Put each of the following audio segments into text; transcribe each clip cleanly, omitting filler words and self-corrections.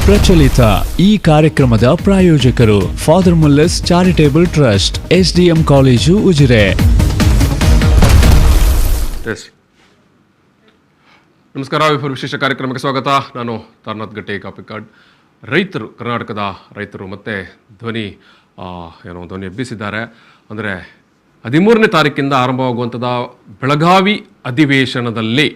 ಪ್ರಚಲಿತ ಈ ಕಾರ್ಯಕ್ರಮದ ಪ್ರಾಯೋಜಕರು Father Muller's charitable trust, SDM college, Ujire. ನಮಸ್ಕಾರ, V4 ವಿಶೇಷ ಕಾರ್ಯಕ್ರಮಕ್ಕೆ ಸ್ವಾಗತ. ನಾನು ತಾರನಾಥ್ ಗಟ್ಟೆ ಕಾಪಿಕಾಡ್. ರೈತರು, ಕರ್ನಾಟಕದ ರೈತರು ಮತ್ತೆ ಧ್ವನಿ ಎಬ್ಬಿಸಿದ್ದಾರೆ. ಅಂದರೆ 13ನೇ ತಾರೀಕಿಂದ ಆರಂಭವಾಗುವಂಥದ್ದು ಬೆಳಗಾವಿ ಅಧಿವೇಶನದಲ್ಲಿ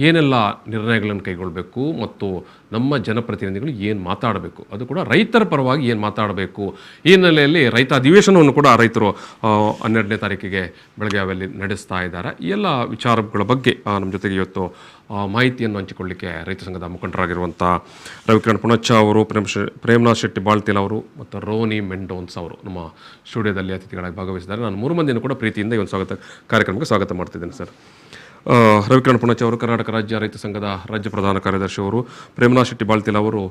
ಏನೆಲ್ಲ ನಿರ್ಣಯಗಳನ್ನು ಕೈಗೊಳ್ಳಬೇಕು ಮತ್ತು ನಮ್ಮ ಜನಪ್ರತಿನಿಧಿಗಳು ಏನು ಮಾತಾಡಬೇಕು, ಅದು ಕೂಡ ರೈತರ ಪರವಾಗಿ ಏನು ಮಾತಾಡಬೇಕು, ಈ ಹಿನ್ನೆಲೆಯಲ್ಲಿ ರೈತ ಅಧಿವೇಶನವನ್ನು ಕೂಡ ರೈತರು 12ನೇ ತಾರೀಕಿಗೆ ಬೆಳಗಾವಿಯಲ್ಲಿ ನಡೆಸ್ತಾ ಇದ್ದಾರೆ. ಈ ಎಲ್ಲ ವಿಚಾರಗಳ ಬಗ್ಗೆ ನಮ್ಮ ಜೊತೆಗೆ ಇವತ್ತು ಮಾಹಿತಿಯನ್ನು ಹಂಚಿಕೊಳ್ಳಿಕ್ಕೆ ರೈತ ಸಂಘದ ಮುಖಂಡರಾಗಿರುವಂಥ ರವಿಕಿರಣ್ ಪುಣಚ್ಚ ಅವರು, ಪ್ರೇಮನಾಥ್ ಶೆಟ್ಟಿ ಬಾಳ್ತಿಲ್ ಅವರು ಮತ್ತು ರೋನಿ ಮೆಂಡೋನ್ಸ್ ಅವರು ನಮ್ಮ ಸ್ಟುಡಿಯೋದಲ್ಲಿ ಅತಿಥಿಗಳಾಗಿ ಭಾಗವಹಿಸಿದ್ದಾರೆ. ನಾನು 3 ಮಂದಿಯನ್ನು ಕೂಡ ಪ್ರೀತಿಯಿಂದ ಈ ಒಂದು ಕಾರ್ಯಕ್ರಮಕ್ಕೆ ಸ್ವಾಗತ ಮಾಡ್ತಿದ್ದೇನೆ ಸರ್. ರವಿಕಿರಣ್ ಪುಣಚ್ಚ ಅವರು ಕರ್ನಾಟಕ ರಾಜ್ಯ ರೈತ ಸಂಘದ ರಾಜ್ಯ ಪ್ರಧಾನ ಕಾರ್ಯದರ್ಶಿ ಅವರು, ಪ್ರೇಮನಾಥ್ ಶೆಟ್ಟಿ ಬಾಳ್ತಿಲ್ ಅವರು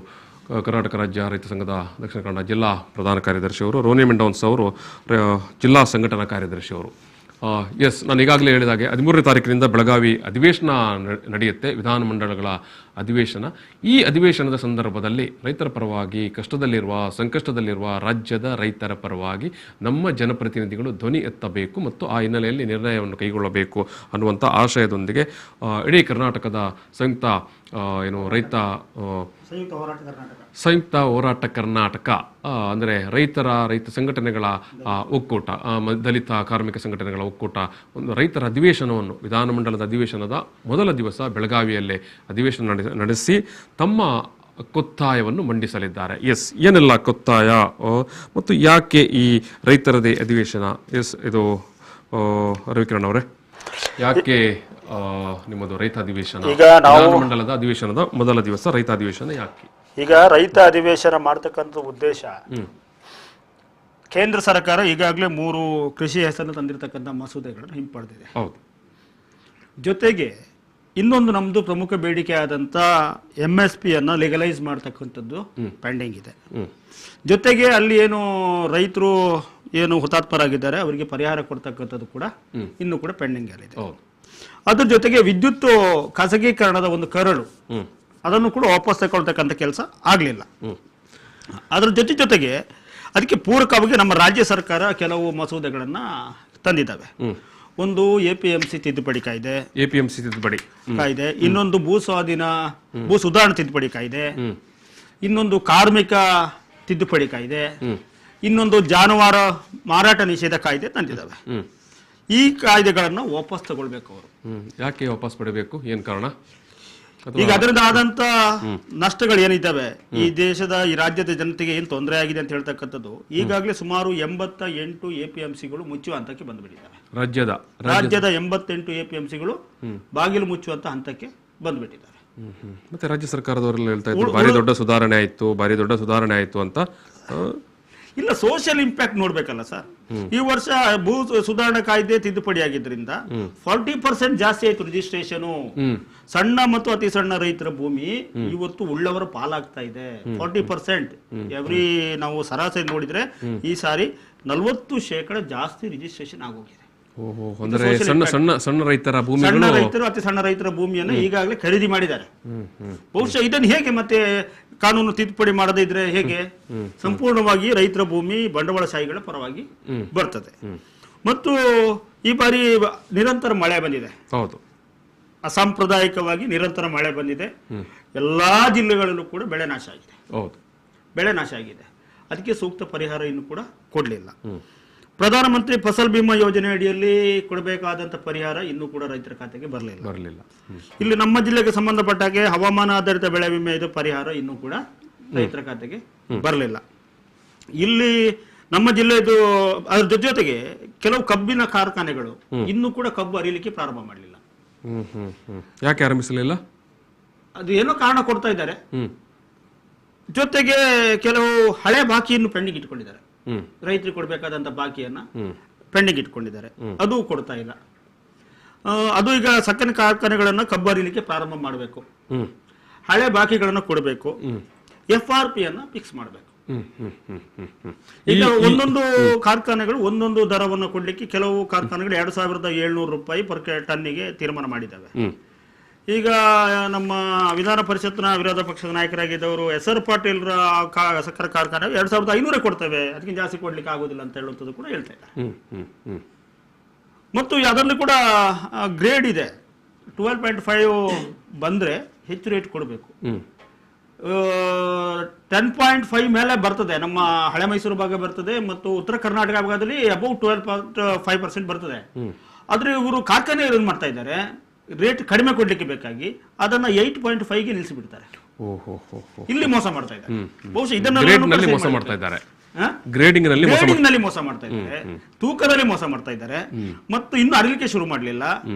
ಕರ್ನಾಟಕ ರಾಜ್ಯ ರೈತ ಸಂಘದ ದಕ್ಷಿಣ ಕನ್ನಡ ಜಿಲ್ಲಾ ಪ್ರಧಾನ ಕಾರ್ಯದರ್ಶಿ ಅವರು, ರೋನಿ ಮೆಂಡೋನ್ಸ್ ಅವರು ಜಿಲ್ಲಾ ಸಂಘಟನಾ ಕಾರ್ಯದರ್ಶಿ ಅವರು. ನಾನು ಈಗಾಗಲೇ ಹೇಳಿದಾಗೆ 13ನೇ ತಾರೀಕಿನಿಂದ ಬೆಳಗಾವಿ ಅಧಿವೇಶನ ನಡೆಯುತ್ತೆ, ವಿಧಾನಮಂಡಲಗಳ ಅಧಿವೇಶನ. ಈ ಅಧಿವೇಶನದ ಸಂದರ್ಭದಲ್ಲಿ ರೈತರ ಪರವಾಗಿ ಸಂಕಷ್ಟದಲ್ಲಿರುವ ರಾಜ್ಯದ ರೈತರ ಪರವಾಗಿ ನಮ್ಮ ಜನಪ್ರತಿನಿಧಿಗಳು ಧ್ವನಿ ಎತ್ತಬೇಕು ಮತ್ತು ಆ ಹಿನ್ನೆಲೆಯಲ್ಲಿ ನಿರ್ಣಯವನ್ನು ಕೈಗೊಳ್ಳಬೇಕು ಅನ್ನುವಂಥ ಆಶಯದೊಂದಿಗೆ ಇಡೀ ಕರ್ನಾಟಕದ ಸಂಯುಕ್ತ ಹೋರಾಟ ಕರ್ನಾಟಕ ಅಂದರೆ ರೈತ ಸಂಘಟನೆಗಳ ಒಕ್ಕೂಟ, ದಲಿತ ಕಾರ್ಮಿಕ ಸಂಘಟನೆಗಳ ಒಕ್ಕೂಟ ಒಂದು ರೈತರ ಅಧಿವೇಶನವನ್ನು, ವಿಧಾನಮಂಡಲದ ಅಧಿವೇಶನದ ಮೊದಲ ದಿವಸ ಬೆಳಗಾವಿಯಲ್ಲೇ ಅಧಿವೇಶನ ನಡೆಸಿ ತಮ್ಮ ಕೊತ್ತಾಯವನ್ನು ಮಂಡಿಸಲಿದ್ದಾರೆ. ಏನೆಲ್ಲ ಕೊತ್ತಾಯ ಮತ್ತು ಯಾಕೆ ಈ ರೈತರದೇ ಅಧಿವೇಶನ? ಇದು ರವಿಕಿರಣ್ ಅವರೇ, ಯಾಕೆ ನಿಮ್ಮದು ರೈತ ಅಧಿವೇಶನ, ವಿಧಾನಮಂಡಲದ ಅಧಿವೇಶನದ ಮೊದಲ ದಿವಸ ರೈತ ಅಧಿವೇಶನ ಯಾಕೆ? ಈಗ ರೈತ ಅಧಿವೇಶನ ಮಾಡ್ತಕ್ಕಂಥ ಉದ್ದೇಶ, ಕೇಂದ್ರ ಸರ್ಕಾರ ಈಗಾಗಲೇ 3 ಕೃಷಿ ಹೆಸರನ್ನು ತಂದಿರತಕ್ಕಂಥ ಮಸೂದೆಗಳನ್ನು ಹಿಂಪಡೆದಿದೆ. ಜೊತೆಗೆ ಇನ್ನೊಂದು ನಮ್ದು ಪ್ರಮುಖ ಬೇಡಿಕೆ ಆದಂತ MSP ಅನ್ನ ಲೆಗಲೈಸ್ ಮಾಡ್ತಕ್ಕಂಥದ್ದು ಪೆಂಡಿಂಗ್ ಇದೆ. ಜೊತೆಗೆ ಅಲ್ಲಿ ಏನು ರೈತರು ಏನು ಹುತಾತ್ಮರಾಗಿದ್ದಾರೆ ಅವರಿಗೆ ಪರಿಹಾರ ಕೊಡ್ತಕ್ಕಂಥದ್ದು ಕೂಡ ಇನ್ನೂ ಕೂಡ ಪೆಂಡಿಂಗ್ ಅಲ್ಲಿದೆ. ಅದ್ರ ಜೊತೆಗೆ ವಿದ್ಯುತ್ ಖಾಸಗೀಕರಣದ ಒಂದು ಕರಡು, ಅದನ್ನು ಕೂಡ ವಾಪಸ್ ತಗೊಳ್ತಕ್ಕಂಥ ಕೆಲಸ ಆಗಲಿಲ್ಲ. ಅದರ ಜೊತೆಗೆ ಅದಕ್ಕೆ ಪೂರಕವಾಗಿ ನಮ್ಮ ರಾಜ್ಯ ಸರ್ಕಾರ ಕೆಲವು ಮಸೂದೆಗಳನ್ನ ತಂದಿದ್ದಾವೆ. ಒಂದು APMC ತಿದ್ದುಪಡಿ ಕಾಯ್ದೆ, ಇನ್ನೊಂದು ಭೂ ಸುಧಾರಣಾ ತಿದ್ದುಪಡಿ ಕಾಯ್ದೆ, ಇನ್ನೊಂದು ಕಾರ್ಮಿಕ ತಿದ್ದುಪಡಿ ಕಾಯ್ದೆ, ಇನ್ನೊಂದು ಜಾನುವಾರು ಮಾರಾಟ ನಿಷೇಧ ಕಾಯ್ದೆ ತಂದಿದ್ದಾವೆ. ಈ ಕಾಯ್ದೆಗಳನ್ನು ವಾಪಸ್ ತಗೊಳ್ಬೇಕು ಅವರು. ಯಾಕೆ ವಾಪಸ್ ಪಡಿಬೇಕು, ಏನ್ ಕಾರಣ? ಈಗ ಅದರಿಂದ ಆದಂತ ನಷ್ಟಗಳು ಏನಿದ್ದಾವೆ, ಈ ರಾಜ್ಯದ ಜನತೆಗೆ ಏನ್ ತೊಂದರೆ ಆಗಿದೆ ಅಂತ ಹೇಳ್ತಕ್ಕಂಥದ್ದು, ಈಗಾಗಲೇ ಸುಮಾರು 88 APMCಗಳು ಮುಚ್ಚುವ ಹಂತಕ್ಕೆ ಬಂದ್ಬಿಟ್ಟಿದ್ದಾವೆ. ರಾಜ್ಯದ 88 APMCಗಳು ಬಾಗಿಲು ಮುಚ್ಚುವಂತ ಹಂತಕ್ಕೆ ಬಂದ್ಬಿಟ್ಟಿದ್ದಾರೆ. ಮತ್ತೆ ರಾಜ್ಯ ಸರ್ಕಾರದವರೆಲ್ಲ ಹೇಳ್ತಾ ಇದ್ರು ಭಾರಿ ದೊಡ್ಡ ಸುಧಾರಣೆ ಆಯ್ತು ಅಂತ. ಇಲ್ಲ, ಸೋಷಿಯಲ್ ಇಂಪ್ಯಾಕ್ಟ್ ನೋಡ್ಬೇಕಲ್ಲ ಸರ್. ಈ ವರ್ಷ ಭೂ ಸುಧಾರಣಾ ಕಾಯ್ದೆ ತಿದ್ದುಪಡಿ ಆಗಿದ್ರಿಂದ 40% ಜಾಸ್ತಿ ಆಯ್ತು ರಿಜಿಸ್ಟ್ರೇಷನ್. ಸಣ್ಣ ಮತ್ತು ಅತಿ ಸಣ್ಣ ರೈತರ ಭೂಮಿ ಇವತ್ತು ಉಳ್ಳವರ ಪಾಲಾಗ್ತಾ ಇದೆ. 40% ನಾವು ಸರಾಸರಿ ನೋಡಿದ್ರೆ ಈ ಸಾರಿ 40% ಜಾಸ್ತಿ ರಿಜಿಸ್ಟ್ರೇಷನ್ ಆಗೋಗಿದೆ. ಸಣ್ಣ ರೈತರು, ಅತಿ ಸಣ್ಣ ರೈತರ ಭೂಮಿಯನ್ನು ಈಗಾಗಲೇ ಖರೀದಿ ಮಾಡಿದ್ದಾರೆ. ಬಹುಶಃ ಇದನ್ನು ಹೇಗೆ ಮತ್ತೆ ಕಾನೂನು ತಿದ್ದುಪಡಿ ಮಾಡದೇ ಇದ್ರೆ ಹೇಗೆ? ಸಂಪೂರ್ಣವಾಗಿ ರೈತರ ಭೂಮಿ ಬಂಡವಾಳಶಾಹಿಗಳ ಪರವಾಗಿ ಬರ್ತದೆ. ಮತ್ತು ಈ ಬಾರಿ ನಿರಂತರ ಮಳೆ ಬಂದಿದೆ, ಅಸಾಂಪ್ರದಾಯಿಕವಾಗಿ ನಿರಂತರ ಮಳೆ ಬಂದಿದೆ. ಎಲ್ಲಾ ಜಿಲ್ಲೆಗಳಲ್ಲೂ ಕೂಡ ಬೆಳೆ ನಾಶ ಆಗಿದೆ. ಅದಕ್ಕೆ ಸೂಕ್ತ ಪರಿಹಾರ ಇನ್ನು ಕೂಡ ಕೊಡ್ಲಿಲ್ಲ. ಪ್ರಧಾನಮಂತ್ರಿ ಫಸಲ್ ಬಿಮಾ ಯೋಜನೆ ಅಡಿಯಲ್ಲಿ ಕೊಡಬೇಕಾದಂತ ಪರಿಹಾರ ಇನ್ನೂ ಕೂಡ ರೈತರ ಖಾತೆಗೆ ಬರಲಿಲ್ಲ. ಇಲ್ಲಿ ನಮ್ಮ ಜಿಲ್ಲೆಗೆ ಸಂಬಂಧಪಟ್ಟ ಹಾಗೆ ಹವಾಮಾನ ಆಧಾರಿತ ಬೆಳೆ ವಿಮೆ ಇದು ಪರಿಹಾರ ಇನ್ನೂ ಕೂಡ ರೈತರ ಖಾತೆಗೆ ಬರಲಿಲ್ಲ. ಇಲ್ಲಿ ನಮ್ಮ ಜಿಲ್ಲೆದು ಅದ್ರ ಜೊತೆಗೆ ಕೆಲವು ಕಬ್ಬಿನ ಕಾರ್ಖಾನೆಗಳು ಇನ್ನೂ ಕೂಡ ಕಬ್ಬು ಅರಿಲಿಕ್ಕೆ ಪ್ರಾರಂಭ ಮಾಡಲಿಲ್ಲ. ಯಾಕೆ ಆರಂಭಿಸಲಿಲ್ಲ? ಅದು ಏನೋ ಕಾರಣ ಕೊಡ್ತಾ ಇದ್ದಾರೆ. ಜೊತೆಗೆ ಕೆಲವು ಹಳೆ ಬಾಕಿಯನ್ನು ಪೆಂಡಿಂಗ್ ಇಟ್ಕೊಂಡಿದ್ದಾರೆ. ರೈತರಿಗೆ ಕೊಡಬೇಕಾದಂತ ಬಾಕಿಯನ್ನ ಪೆಂಡಿಂಗ್ ಇಟ್ಕೊಂಡಿದ್ದಾರೆ, ಅದು ಕೊಡ್ತಾ ಇಲ್ಲ. ಅದು ಈಗ ಸಕ್ಕರೆ ಕಾರ್ಖಾನೆಗಳನ್ನ ಕಬ್ಬು ಅರಿಲಿಕ್ಕೆ ಪ್ರಾರಂಭ ಮಾಡಬೇಕು, ಹಳೆ ಬಾಕಿಗಳನ್ನ ಕೊಡಬೇಕು, FRP ಅನ್ನ ಫಿಕ್ಸ್ ಮಾಡಬೇಕು. ಈಗ ಒಂದೊಂದು ಕಾರ್ಖಾನೆಗಳು ಒಂದೊಂದು ದರವನ್ನು ಕೊಡ್ಲಿಕ್ಕೆ ಕೆಲವು ಕಾರ್ಖಾನೆಗಳು 2700 ರೂಪಾಯಿ ಪರ್ ಟನ್ನಿಗೆ ತೀರ್ಮಾನ ಮಾಡಿದ್ದಾವೆ. ಈಗ ನಮ್ಮ ವಿಧಾನ ಪರಿಷತ್ನ ವಿರೋಧ ಪಕ್ಷದ ನಾಯಕರಾಗಿದ್ದವರು SR ಪಾಟೀಲ್ರ ಸಕ್ಕರೆ ಕಾರ್ಖಾನೆ 2500 ಕೊಡ್ತೇವೆ, ಅದಕ್ಕಿಂತ ಜಾಸ್ತಿ ಕೊಡ್ಲಿಕ್ಕೆ ಆಗೋದಿಲ್ಲ ಅಂತ ಹೇಳುವಂಥದ್ದು ಕೂಡ ಹೇಳ್ತಾ ಇದ್ದಾರೆ. ಮತ್ತು ಅದರಲ್ಲಿ ಕೂಡ ಗ್ರೇಡ್ ಇದೆ, 12.5 ಬಂದರೆ ಹೆಚ್ಚು ರೇಟ್ ಕೊಡಬೇಕು. 10.5 ಮೇಲೆ ಬರ್ತದೆ, ನಮ್ಮ ಹಳೆ ಮೈಸೂರು ಭಾಗ ಬರ್ತದೆ ಮತ್ತು ಉತ್ತರ ಕರ್ನಾಟಕ ಭಾಗದಲ್ಲಿ ಅಬೌವ್ 12.5% ಬರ್ತದೆ. ಆದ್ರೆ ಇವರು ಕಾರ್ಖಾನೆ ಏನ್ ಮಾಡ್ತಾ ಇದ್ದಾರೆ, ರೇಟ್ ಕಡಿಮೆ ಕೊಡ್ಲಿಕ್ಕೆ ಬೇಕಾಗಿ ಅದನ್ನ 8.5ಗೆ ನಿಲ್ಲಿಸಿಬಿಡ್ತಾರೆ. ಇಲ್ಲಿ ಮೋಸ ಮಾಡ್ತಾ ಇದ್ದಾರೆ. ಬಹುಶಃ ಇದನ್ನ ಮೋಸ ಮಾಡ್ತಾ ಇದ್ದಾರೆ, ಗ್ರೇಡಿಂಗ್ ನಲ್ಲಿ ಮೋಸ ಮಾಡ್ತಾ ಇದ್ದಾರೆ, ತೂಕದಲ್ಲಿ ಮೋಸ ಮಾಡ್ತಾ ಇದ್ದಾರೆ. ಮತ್ತು ಇನ್ನು ಅರಿಲಿಕ್ಕೆ ಶುರು ಮಾಡಲಿಲ್ಲ,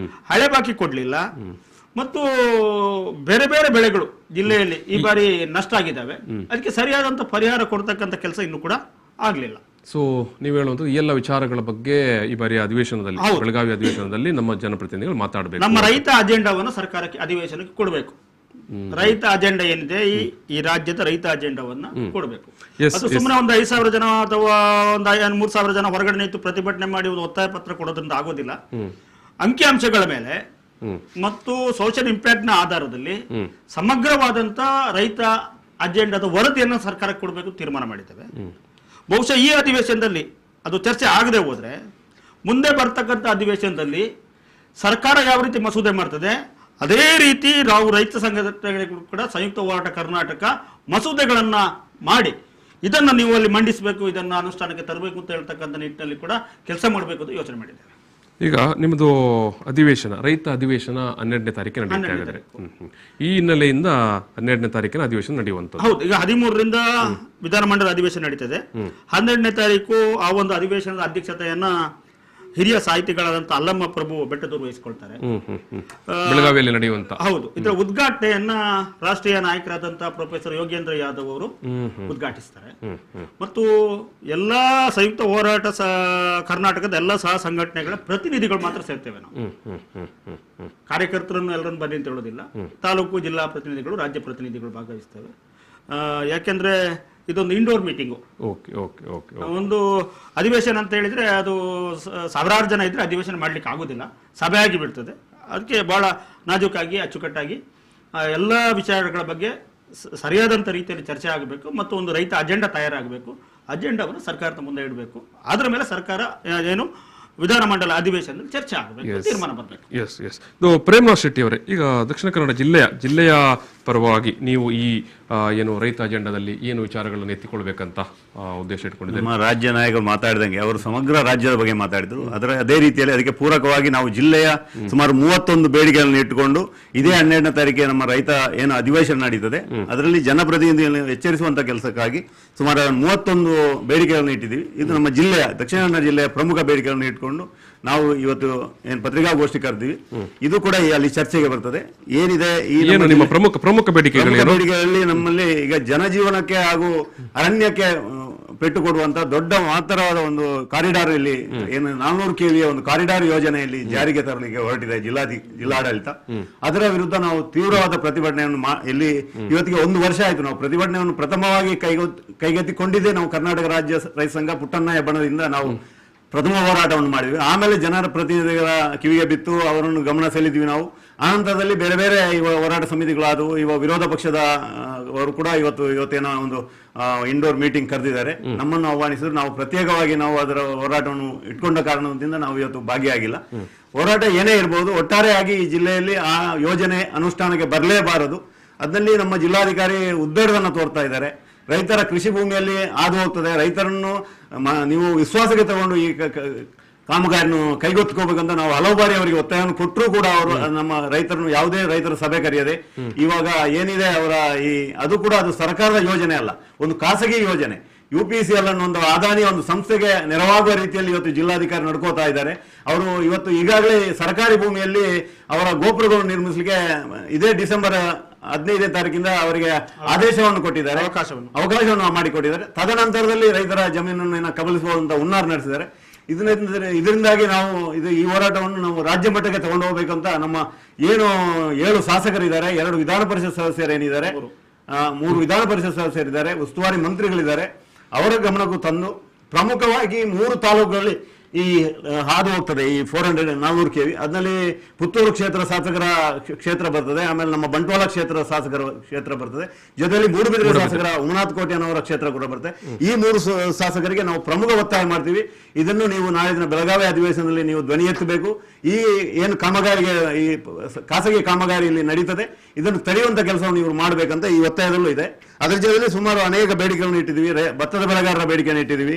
ಹಳೆ ಬಾಕಿ ಕೊಡ್ಲಿಲ್ಲ, ಮತ್ತು ಬೇರೆ ಬೇರೆ ಬೆಳೆಗಳು ಜಿಲ್ಲೆಯಲ್ಲಿ ಈ ಬಾರಿ ನಷ್ಟ ಆಗಿದ್ದಾವೆ. ಅದಕ್ಕೆ ಸರಿಯಾದಂತ ಪರಿಹಾರ ಕೊಡ್ತಕ್ಕಂಥ ಕೆಲಸ ಇನ್ನೂ ಕೂಡ ಆಗ್ಲಿಲ್ಲ. ಸೊ ನೀವು ಹೇಳುವಂತ ಈ ಎಲ್ಲ ವಿಚಾರಗಳ ಬಗ್ಗೆ ಈ ಬಾರಿ ಅಧಿವೇಶನದಲ್ಲಿ, ಬೆಳಗಾವಿ ಅಧಿವೇಶನದಲ್ಲಿ ನಮ್ಮ ಜನಪ್ರತಿನಿಧಿಗಳು ಮಾತಾಡಬೇಕು. ನಮ್ಮ ರೈತ ಅಜೆಂಡಾವನ್ನು ಸರ್ಕಾರಕ್ಕೆ ಅಧಿವೇಶನಕ್ಕೆ ಕೊಡಬೇಕು. ರೈತ ಅಜೆಂಡಾ ಏನಿದೆ, ಈ ರಾಜ್ಯದ ರೈತ ಅಜೆಂಡಾವನ್ನ ಕೊಡಬೇಕು. ಅದು ಸುಮ್ಮನೆ ಒಂದು 5,000 ಜನ ಅಥವಾ ಒಂದು 3,000 ಜನ ಹೊರಗಡೆ ನಿಂತು ಪ್ರತಿಭಟನೆ ಮಾಡಿ ಒಂದು ಒತ್ತಾಯ ಪತ್ರ ಕೊಡೋದ್ರಿಂದ ಆಗೋದಿಲ್ಲ. ಅಂಕಿಅಂಶಗಳ ಮೇಲೆ ಮತ್ತು ಸೋಷಿಯಲ್ ಇಂಪ್ಯಾಕ್ಟ್ ನ ಆಧಾರದಲ್ಲಿ ಸಮಗ್ರವಾದಂತ ರೈತ ಅಜೆಂಡಾದ ವರದಿಯನ್ನು ಸರ್ಕಾರಕ್ಕೆ ಕೊಡಬೇಕು ತೀರ್ಮಾನ ಮಾಡಿದ್ದೇವೆ. ಬಹುಶಃ ಈ ಅಧಿವೇಶನದಲ್ಲಿ ಅದು ಚರ್ಚೆ ಆಗದೆ ಹೋದ್ರೆ ಮುಂದೆ ಬರ್ತಕ್ಕಂಥ ಅಧಿವೇಶನದಲ್ಲಿ ಸರ್ಕಾರ ಯಾವ ರೀತಿ ಮಸೂದೆ ಮಾಡ್ತದೆ ಅದೇ ರೀತಿ ನಾವು ರೈತ ಸಂಘಟನೆಗಳು ಕೂಡ ಸಂಯುಕ್ತ ಹೋರಾಟ ಕರ್ನಾಟಕ ಮಸೂದೆಗಳನ್ನ ಮಾಡಿ ಇದನ್ನ ನೀವು ಅಲ್ಲಿ ಮಂಡಿಸಬೇಕು, ಇದನ್ನ ಅನುಷ್ಠಾನಕ್ಕೆ ತರಬೇಕು ಅಂತ ಹೇಳ್ತಕ್ಕಂಥ ನಿಟ್ಟಿನಲ್ಲಿ ಕೂಡ ಕೆಲಸ ಮಾಡಬೇಕು ಅಂತ ಯೋಚನೆ ಮಾಡಿದ್ದೇವೆ. ಈಗ ನಿಮ್ಮದು ಅಧಿವೇಶನ, ರೈತ ಅಧಿವೇಶನ 12ನೇ ತಾರೀಕಿನ ನಡೀತಾ ಇದೆ. ಈ ಹಿನ್ನೆಲೆಯಿಂದ 12ನೇ ತಾರೀಕಿನ ಅಧಿವೇಶನ ನಡೆಯುವಂಥದ್ದು. ಹೌದು, ಈಗ 13ರಿಂದ ವಿಧಾನಮಂಡಲ ಅಧಿವೇಶನ ನಡೀತದೆ. 12ನೇ ತಾರೀಕು ಆ ಒಂದು ಅಧಿವೇಶನದ ಅಧ್ಯಕ್ಷತೆಯನ್ನ ಹಿರಿಯ ಸಾಹಿತಿಗಳಾದಂತ ಅಲ್ಲಮ್ಮ ಪ್ರಭು ಬೆಟ್ಟದೂರು ವಹಿಸಿಕೊಳ್ತಾರೆ. ಬೆಳಗಾವಿಯಲ್ಲಿ ನಡೆಯುವಂತ. ಹೌದು, ಇದರ ಉದ್ಘಾಟನೆಯನ್ನ ರಾಷ್ಟ್ರೀಯ ನಾಯಕರಾದಂತಹ ಪ್ರೊಫೆಸರ್ ಯೋಗೇಂದ್ರ ಯಾದವ್ ಅವರು ಉದ್ಘಾಟಿಸ್ತಾರೆ. ಮತ್ತು ಎಲ್ಲಾ ಸಂಯುಕ್ತ ಹೋರಾಟ ಕರ್ನಾಟಕದ ಎಲ್ಲಾ ಸಹ ಸಂಘಟನೆಗಳ ಪ್ರತಿನಿಧಿಗಳು ಮಾತ್ರ ಸೇರ್ತೇವೆ ನಾವು. ಕಾರ್ಯಕರ್ತರನ್ನು ಎಲ್ಲರನ್ನು ಬನ್ನಿ ಅಂತ ಹೇಳೋದಿಲ್ಲ. ತಾಲೂಕು ಜಿಲ್ಲಾ ಪ್ರತಿನಿಧಿಗಳು, ರಾಜ್ಯ ಪ್ರತಿನಿಧಿಗಳು ಭಾಗವಹಿಸ್ತೇವೆ. ಯಾಕೆಂದ್ರೆ ಇದೊಂದು ಇಂಡೋರ್ ಮೀಟಿಂಗು. ಒಂದು ಅಧಿವೇಶನ ಅಂತ ಹೇಳಿದ್ರೆ ಅದು ಸಾವಿರಾರು ಜನ ಇದ್ರೆ ಅಧಿವೇಶನ ಮಾಡ್ಲಿಕ್ಕೆ ಆಗುದಿಲ್ಲ, ಸಭೆ ಆಗಿ ಬಿಡ್ತದೆ. ಅದಕ್ಕೆ ಬಹಳ ನಾಜೂಕಾಗಿ ಅಚ್ಚುಕಟ್ಟಾಗಿ ಎಲ್ಲ ವಿಚಾರಗಳ ಬಗ್ಗೆ ಸರಿಯಾದಂಥ ರೀತಿಯಲ್ಲಿ ಚರ್ಚೆ ಆಗಬೇಕು ಮತ್ತು ಒಂದು ರೈತ ಅಜೆಂಡಾ ತಯಾರಾಗಬೇಕು. ಅಜೆಂಡಾವನ್ನು ಸರ್ಕಾರದ ಮುಂದೆ ಇಡಬೇಕು. ಅದರ ಮೇಲೆ ಸರ್ಕಾರ ಏನು ವಿಧಾನಮಂಡಲ ಅಧಿವೇಶನದಲ್ಲಿ ಚರ್ಚೆ ಆಗಬೇಕು, ತೀರ್ಮಾನ ಬರಬೇಕು. ಪ್ರೇಮನಾಥ್ ಶೆಟ್ಟಿ ಅವರೇ, ಈಗ ದಕ್ಷಿಣ ಕನ್ನಡ ಜಿಲ್ಲೆಯ ಪರವಾಗಿ ನೀವು ಈ ಏನು ರೈತ ಅಜೆಂಡಾದಲ್ಲಿ ಏನು ವಿಚಾರಗಳನ್ನು ಎತ್ತಿಕೊಳ್ಬೇಕಂತ ಉದ್ದೇಶ ಇಟ್ಕೊಂಡಿದ್ದಾರೆ? ನಮ್ಮ ರಾಜ್ಯ ನಾಯಕರು ಮಾತಾಡಿದಂಗೆ ಅವರು ಸಮಗ್ರ ರಾಜ್ಯದ ಬಗ್ಗೆ ಮಾತಾಡಿದ್ರು. ಅದೇ ರೀತಿಯಲ್ಲಿ ಅದಕ್ಕೆ ಪೂರಕವಾಗಿ ನಾವು ಜಿಲ್ಲೆಯ ಸುಮಾರು 31 ಬೇಡಿಕೆಗಳನ್ನು ಇಟ್ಟುಕೊಂಡು ಇದೇ 12ನೇ ತಾರೀಕಿಗೆ ನಮ್ಮ ರೈತ ಏನು ಅಧಿವೇಶನ ನಡೀತದೆ ಅದರಲ್ಲಿ ಜನಪ್ರತಿನಿಧಿಗಳನ್ನು ಎಚ್ಚರಿಸುವಂತ ಕೆಲಸಕ್ಕಾಗಿ ಸುಮಾರು 31 ಬೇಡಿಕೆಗಳನ್ನು ಇಟ್ಟಿದ್ದೀವಿ. ಇದು ನಮ್ಮ ಜಿಲ್ಲೆಯ ದಕ್ಷಿಣ ಕನ್ನಡ ಜಿಲ್ಲೆಯ ಪ್ರಮುಖ ಬೇಡಿಕೆಗಳನ್ನು ಇಟ್ಕೊಂಡು ನಾವು ಇವತ್ತು ಏನು ಪತ್ರಿಕಾಗೋಷ್ಠಿ ಕರೆದಿವಿ. ಇದು ಕೂಡ ಅಲ್ಲಿ ಚರ್ಚೆಗೆ ಬರ್ತದೆ. ಏನಿದೆ ಈ ನಿಮ್ಮ ಪ್ರಮುಖ ಬೇಡಿಕೆಗಳಲ್ಲಿ ನಮ್ಮಲ್ಲಿ ಈಗ ಜನಜೀವನಕ್ಕೆ ಹಾಗೂ ಅರಣ್ಯಕ್ಕೆ ಪೆಟ್ಟು ಕೊಡುವಂತ ದೊಡ್ಡ ಮಾತ್ರವಾದ ಒಂದು ಕಾರಿಡಾರ್ ಇಲ್ಲಿ ಏನು 400 KV ಒಂದು ಕಾರಿಡಾರ್ ಯೋಜನೆಯಲ್ಲಿ ಜಾರಿಗೆ ತರಲಿಕ್ಕೆ ಹೊರಟಿದೆ ಜಿಲ್ಲಾಡಳಿತ. ಅದರ ವಿರುದ್ಧ ನಾವು ತೀವ್ರವಾದ ಪ್ರತಿಭಟನೆಯನ್ನು ಇಲ್ಲಿ ಇವತ್ತಿಗೆ 1 ವರ್ಷ ಆಯ್ತು. ನಾವು ಪ್ರತಿಭಟನೆಯನ್ನು ಪ್ರಥಮವಾಗಿ ಕೈಗೆತ್ತಿಕೊಂಡಿದ್ದೇ ನಾವು ಕರ್ನಾಟಕ ರಾಜ್ಯ ರೈತ ಸಂಘ ಪುಟ್ಟಣ್ಣ ಹೆಬ್ಬಣದಿಂದ ನಾವು ಪ್ರಥಮ ಹೋರಾಟವನ್ನು ಮಾಡಿದ್ವಿ. ಆಮೇಲೆ ಜನರ ಪ್ರತಿನಿಧಿಗಳ ಕಿವಿಗೆ ಬಿತ್ತು, ಅವರನ್ನು ಗಮನ ಸೆಳೆದ್ವಿ ನಾವು. ಆನಂತರದಲ್ಲಿ ಬೇರೆ ಬೇರೆ ಹೋರಾಟ ಸಮಿತಿಗಳಾದವು. ವಿರೋಧ ಪಕ್ಷದ ಅವರು ಕೂಡ ಇವತ್ತೇನೋ ಒಂದು ಇಂಡೋರ್ ಮೀಟಿಂಗ್ ಕರೆದಿದ್ದಾರೆ, ನಮ್ಮನ್ನು ಆಹ್ವಾನಿಸಿದ್ರು. ನಾವು ಪ್ರತ್ಯೇಕವಾಗಿ ನಾವು ಅದರ ಹೋರಾಟವನ್ನು ಇಟ್ಕೊಂಡ ಕಾರಣದಿಂದ ನಾವು ಇವತ್ತು ಭಾಗಿಯಾಗಿಲ್ಲ. ಹೋರಾಟ ಏನೇ ಇರಬಹುದು, ಒಟ್ಟಾರೆಯಾಗಿ ಈ ಜಿಲ್ಲೆಯಲ್ಲಿ ಆ ಯೋಜನೆ ಅನುಷ್ಠಾನಕ್ಕೆ ಬರಲೇಬಾರದು. ಅದರಲ್ಲಿ ನಮ್ಮ ಜಿಲ್ಲಾಧಿಕಾರಿ ಉದ್ದೇಡವನ್ನು ತೋರ್ತಾ ಇದ್ದಾರೆ. ರೈತರ ಕೃಷಿ ಭೂಮಿಯಲ್ಲಿ ಹಾದು ಹೋಗ್ತದೆ, ರೈತರನ್ನು ನೀವು ವಿಶ್ವಾಸಕ್ಕೆ ತಗೊಂಡು ಈ ಕಾಮಗಾರಿಯನ್ನು ಕೈಗೆತ್ತಿಕೋಬೇಕಂತ ನಾವು ಹಲವು ಬಾರಿ ಅವರಿಗೆ ಒತ್ತಾಯವನ್ನು ಕೊಟ್ಟರೂ ಕೂಡ ಅವರು ನಮ್ಮ ರೈತರನ್ನು ಯಾವುದೇ ರೈತರ ಸಭೆ ಕರೆಯದೆ ಇವಾಗ ಏನಿದೆ ಅವರ ಅದು ಕೂಡ ಅದು ಸರ್ಕಾರದ ಯೋಜನೆ ಅಲ್ಲ, ಒಂದು ಖಾಸಗಿ ಯೋಜನೆ. UPCL ಅನ್ನೋ ಒಂದು ಅದಾನಿ ಒಂದು ಸಂಸ್ಥೆಗೆ ನೆರವಾಗುವ ರೀತಿಯಲ್ಲಿ ಇವತ್ತು ಜಿಲ್ಲಾಧಿಕಾರಿ ನಡ್ಕೋತಾ ಇದ್ದಾರೆ. ಅವರು ಇವತ್ತು ಈಗಾಗಲೇ ಸರ್ಕಾರಿ ಭೂಮಿಯಲ್ಲಿ ಅವರ ಗೋಪುರಗಳನ್ನು ನಿರ್ಮಿಸಲಿಕ್ಕೆ ಇದೇ ಡಿಸೆಂಬರ್ 15ನೇ ತಾರೀಕಿಂದ ಅವರಿಗೆ ಆದೇಶವನ್ನು ಕೊಟ್ಟಿದ್ದಾರೆ, ಅವಕಾಶವನ್ನು ಮಾಡಿಕೊಟ್ಟಿದ್ದಾರೆ. ತದನಂತರದಲ್ಲಿ ರೈತರ ಜಮೀನನ್ನು ಕಬಲಿಸುವಂತ ಹುನ್ನಾರ ನಡೆಸಿದ್ದಾರೆ. ಇದರಿಂದಾಗಿ ನಾವು ಈ ಹೋರಾಟವನ್ನು ನಾವು ರಾಜ್ಯ ಮಟ್ಟಕ್ಕೆ ತಗೊಂಡು ಹೋಗ್ಬೇಕಂತ ನಮ್ಮ ಏನು 7 ಶಾಸಕರಿದ್ದಾರೆ, 2 ವಿಧಾನ ಪರಿಷತ್ ಸದಸ್ಯರೇನಿದ್ದಾರೆ, 3 ವಿಧಾನ ಪರಿಷತ್ ಸದಸ್ಯರಿದ್ದಾರೆ, ಉಸ್ತುವಾರಿ ಮಂತ್ರಿಗಳಿದ್ದಾರೆ, ಅವರ ಗಮನಕ್ಕೂ ತಂದು ಪ್ರಮುಖವಾಗಿ 3 ತಾಲೂಕುಗಳಲ್ಲಿ ಈ ಹಾದು ಹೋಗ್ತದೆ ಈ 400 ಕೆವಿ. ಅದರಲ್ಲಿ ಪುತ್ತೂರು ಕ್ಷೇತ್ರ ಶಾಸಕರ ಕ್ಷೇತ್ರ ಬರ್ತದೆ, ಆಮೇಲೆ ನಮ್ಮ ಬಂಟ್ವಾಳ ಕ್ಷೇತ್ರ ಶಾಸಕರ ಕ್ಷೇತ್ರ ಬರ್ತದೆ, ಜೊತೆಯಲ್ಲಿ ಮೂಡುಬಿದಿರೆ ಶಾಸಕರ ಉಮನಾಥ್ ಕೋಟ್ಯಾನವರ ಕ್ಷೇತ್ರ ಕೂಡ ಬರ್ತದೆ. ಈ 3 ಶಾಸಕರಿಗೆ ನಾವು ಪ್ರಮುಖ ಒತ್ತಾಯ ಮಾಡ್ತೀವಿ, ಇದನ್ನು ನೀವು ನಾಳೆ ದಿನ ಬೆಳಗಾವಿ ಅಧಿವೇಶನದಲ್ಲಿ ನೀವು ಧ್ವನಿ ಎತ್ತಬೇಕು. ಈ ಏನು ಕಾಮಗಾರಿಗೆ ಈ ಖಾಸಗಿ ಕಾಮಗಾರಿ ಇಲ್ಲಿ ನಡೀತದೆ, ಇದನ್ನು ತಡೆಯುವಂತ ಕೆಲಸವನ್ನು ಇವರು ಮಾಡಬೇಕಂತ ಈ ಒತ್ತಾಯದಲ್ಲೂ ಇದೆ. ಅದರ ಜೊತೆಯಲ್ಲಿ ಸುಮಾರು ಅನೇಕ ಬೇಡಿಕೆಗಳನ್ನು ಇಟ್ಟಿದ್ದೀವಿ. ಭತ್ತದ ಬೆಳೆಗಾರರ ಬೇಡಿಕೆಯನ್ನು ಇಟ್ಟಿದ್ದೀವಿ,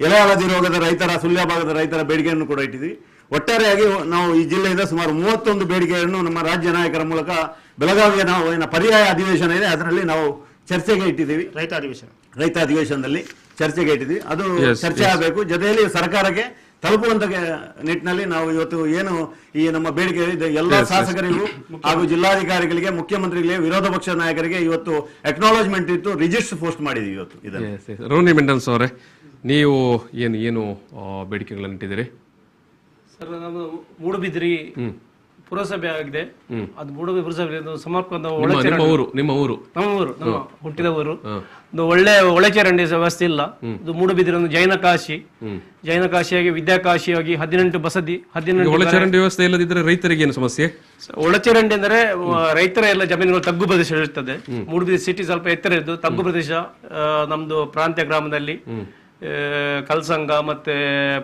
ಎಲೆ ಹಳದಿ ರೋಗದ ರೈತರ, ಸುಳ್ಯ ಭಾಗದ ರೈತರ ಬೇಡಿಕೆಯನ್ನು ಕೂಡ ಇಟ್ಟಿದ್ದೀವಿ. ಒಟ್ಟಾರೆಯಾಗಿ ನಾವು ಈ ಜಿಲ್ಲೆಯಿಂದ ಸುಮಾರು 31 ಬೇಡಿಕೆಯನ್ನು ನಮ್ಮ ರಾಜ್ಯ ನಾಯಕರ ಮೂಲಕ ಬೆಳಗಾವಿಯ ನಾವು ಏನು ಪರ್ಯಾಯ ಅಧಿವೇಶನ ಇದೆ ಅದರಲ್ಲಿ ನಾವು ಚರ್ಚೆಗೆ ಇಟ್ಟಿದ್ದೀವಿ. ರೈತ ಅಧಿವೇಶನದಲ್ಲಿ ಚರ್ಚೆಗೆ ಇಟ್ಟಿದ್ದೀವಿ. ಅದು ಚರ್ಚೆ ಆಗಬೇಕು. ಜೊತೆಯಲ್ಲಿ ಸರ್ಕಾರಕ್ಕೆ ತಲುಪುವಂತ ನಿಟ್ಟಿನಲ್ಲಿ ನಾವು ಇವತ್ತು ಏನು ಈ ನಮ್ಮ ಬೇಡಿಕೆ ಇದೆ ಎಲ್ಲಾ ಶಾಸಕರಿಗೂ ಹಾಗೂ ಜಿಲ್ಲಾಧಿಕಾರಿಗಳಿಗೆ, ಮುಖ್ಯಮಂತ್ರಿಗಳಿಗೆ, ವಿರೋಧ ಪಕ್ಷ ನಾಯಕರಿಗೆ ಇವತ್ತು ಅಕ್ನಾಲಜ್ಮೆಂಟ್ ಇತ್ತು, ರಿಜಿಸ್ಟರ್ ಪೋಸ್ಟ್ ಮಾಡಿದೀವಿ ಇವತ್ತು. ಇದನ್ನು ರೋನಿ ಮೆಂಡನ್ಸ್ ಅವರೇ, ನೀವು ಏನು ಬೇಡಿಕೆಗಳನ್ನು ಇಟ್ಟಿದ್ದೀರಿ? ಸರ್, ನಾವು ಮೂಡುಬಿದಿರೆ ಪುರಸಭೆ ಆಗಿದೆ. ಅದು ಮೂಡುಬಿದಿರೆ ಪುರಸಭೆ ಸಮರ್ಪಕ ನಿಮ್ಮ ಊರು ನಮ್ಮ ಹುಟ್ಟಿದ ಊರು. ಒಂದು ಒಳ್ಳೆ ಒಳಚರಂಡಿ ವ್ಯವಸ್ಥೆ ಇಲ್ಲ. ಇದು ಮೂಡುಬಿದಿರೆ ಒಂದು ಜೈನ ಕಾಶಿಯಾಗಿ ವಿದ್ಯಾಕಾಶಿಯಾಗಿ 18 ಬಸದಿ, 18 ಒಳಚರಂಡಿ ವ್ಯವಸ್ಥೆ ಇಲ್ಲದಿದ್ದರೆ ರೈತರಿಗೆ ಏನು ಸಮಸ್ಯೆ? ಒಳಚರಂಡಿ ಅಂದ್ರೆ ರೈತರ ಎಲ್ಲ ಜಮೀನುಗಳು ತಗ್ಗು ಪ್ರದೇಶ ಇರ್ತದೆ. ಮೂಡುಬಿದಿರೆ ಸಿಟಿ ಸ್ವಲ್ಪ ಎತ್ತರ ಇದ್ದು ತಗ್ಗು ಪ್ರದೇಶ. ನಮ್ದು ಪ್ರಾಂತ್ಯ ಗ್ರಾಮದಲ್ಲಿ ಕಲ್ಸಂಗ ಮತ್ತೆ